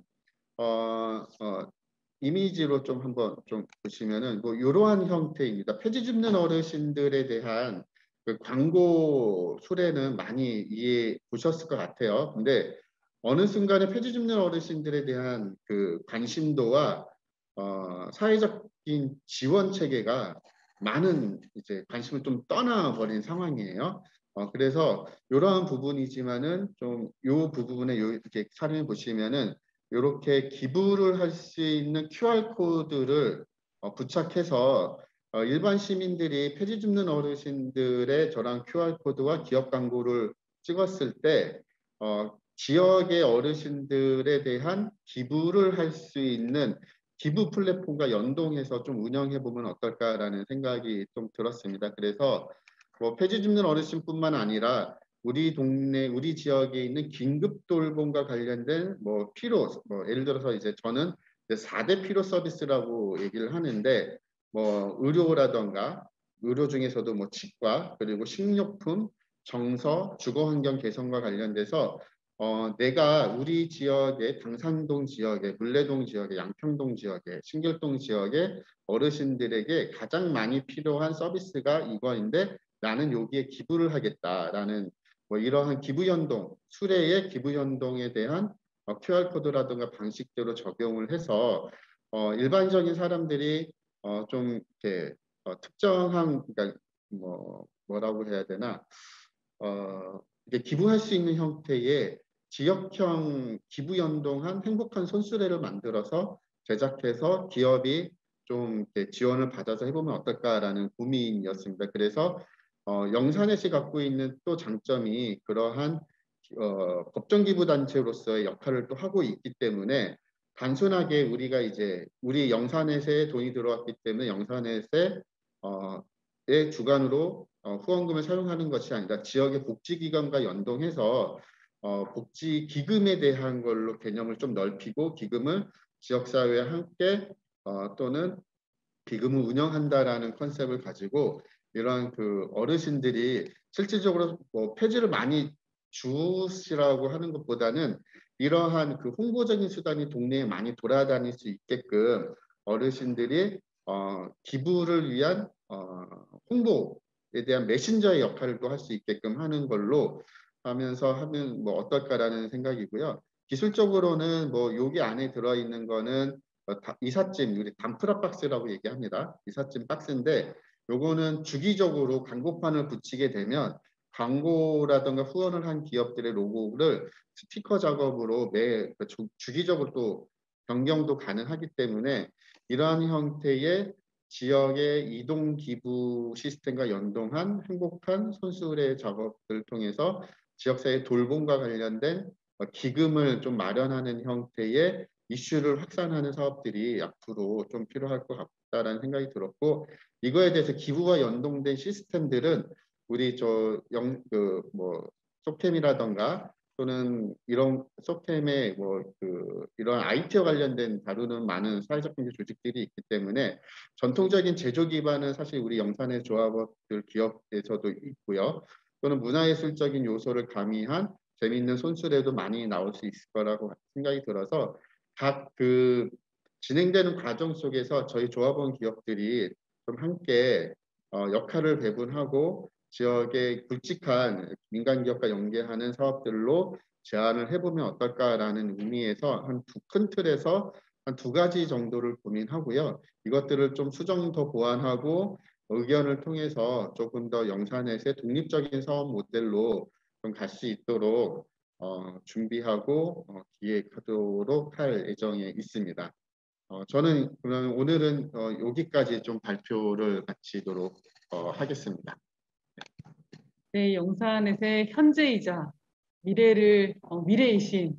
이미지로 좀 한번 좀 보시면은 뭐 이러한 형태입니다. 폐지 줍는 어르신들에 대한 그 광고 수레는 많이 이해 보셨을 것 같아요. 근데 어느 순간에 폐지 줍는 어르신들에 대한 그 관심도와 사회적인 지원 체계가 많은 이제 관심을 좀 떠나버린 상황이에요. 그래서 이러한 부분이지만은 좀 이 부분에 이렇게 사진을 보시면은 이렇게 기부를 할 수 있는 QR 코드를 부착해서 일반 시민들이 폐지 줍는 어르신들의 저런 QR 코드와 기업 광고를 찍었을 때 지역의 어르신들에 대한 기부를 할 수 있는 기부 플랫폼과 연동해서 좀 운영해 보면 어떨까라는 생각이 좀 들었습니다. 그래서 뭐 폐지 줍는 어르신뿐만 아니라 우리 동네, 우리 지역에 있는 긴급 돌봄과 관련된 뭐 필요, 뭐 예를 들어서 이제 저는 4대 필요 서비스라고 얘기를 하는데 뭐 의료라던가 의료 중에서도 뭐 치과 그리고 식료품, 정서, 주거 환경 개선과 관련돼서 내가 우리 지역의 당산동 지역에, 물레동 지역에, 양평동 지역에, 신길동 지역에 어르신들에게 가장 많이 필요한 서비스가 이거인데 나는 여기에 기부를 하겠다라는 뭐 이러한 기부 연동, 수레의 기부 연동에 대한 QR 코드라든가 방식대로 적용을 해서 일반적인 사람들이 좀 이렇게 특정한 그러니까 뭐라고 해야 되나 이게 기부할 수 있는 형태의 지역형 기부 연동한 행복한 손수레를 만들어서 제작해서 기업이 좀 지원을 받아서 해보면 어떨까라는 고민이었습니다. 그래서 영산에시 갖고 있는 또 장점이 그러한 법정기부단체로서의 역할을 또 하고 있기 때문에 단순하게 우리가 이제 우리 영산에세에 돈이 들어왔기 때문에 영산에세의 주관으로 후원금을 사용하는 것이 아니라 지역의 복지기관과 연동해서 복지기금에 대한 걸로 개념을 좀 넓히고 기금을 지역사회와 함께 또는 기금을 운영한다라는 컨셉을 가지고 이러한 그 어르신들이 실질적으로 뭐 폐지를 많이 주시라고 하는 것보다는 이러한 그 홍보적인 수단이 동네에 많이 돌아다닐 수 있게끔 어르신들이 기부를 위한 홍보에 대한 메신저의 역할을 또 할 수 있게끔 하는 걸로 하면서 하면 뭐 어떨까라는 생각이고요. 기술적으로는 뭐 여기 안에 들어있는 거는 이삿짐, 우리 단프라 박스라고 얘기합니다. 이삿짐 박스인데 요거는 주기적으로 광고판을 붙이게 되면 광고라든가 후원을 한 기업들의 로고를 스티커 작업으로 주기적으로 또 변경도 가능하기 때문에 이러한 형태의 지역의 이동 기부 시스템과 연동한 행복한 손수레 작업들을 통해서 지역사회 돌봄과 관련된 기금을 좀 마련하는 형태의 이슈를 확산하는 사업들이 앞으로 좀 필요할 것 같다라는 생각이 들었고 이거에 대해서 기부와 연동된 시스템들은 우리 소캠이라던가 또는 이런 소캠의 이런 IT와 관련된 다루는 많은 사회적 경제 조직들이 있기 때문에 전통적인 제조 기반은 사실 우리 영산의 조합업들 기업에서도 있고요. 또는 문화예술적인 요소를 가미한 재미있는 손수레도 많이 나올 수 있을 거라고 생각이 들어서 각 그 진행되는 과정 속에서 저희 조합원 기업들이 좀 함께 역할을 배분하고 지역의 굵직한 민간 기업과 연계하는 사업들로 제안을 해보면 어떨까라는 의미에서 한 큰 틀에서 한 2가지 정도를 고민하고요. 이것들을 좀 수정 더 보완하고 의견을 통해서 조금 더 영산에서의 독립적인 사업 모델로 좀 갈 수 있도록 준비하고 기획하도록 할 예정에 있습니다. 저는 그러면 오늘은 여기까지 좀 발표를 마치도록 하겠습니다. 네, 영산에서의 현재이자 미래이신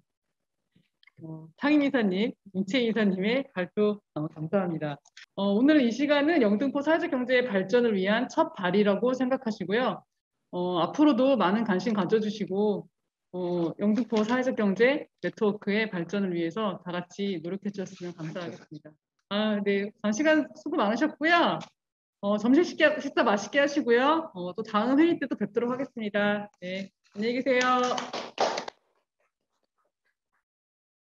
상임 이사님, 임채 이사님의 발표 감사합니다. 오늘 이 시간은 영등포 사회적 경제의 발전을 위한 첫 발이라고 생각하시고요. 앞으로도 많은 관심 가져주시고 영등포 사회적 경제 네트워크의 발전을 위해서 다 같이 노력해 주셨으면 감사하겠습니다. 네, 시간 수고 많으셨고요. 점심 식사 맛있게 하시고요. 또 다음 회의 때도 뵙도록 하겠습니다. 네, 안녕히 계세요.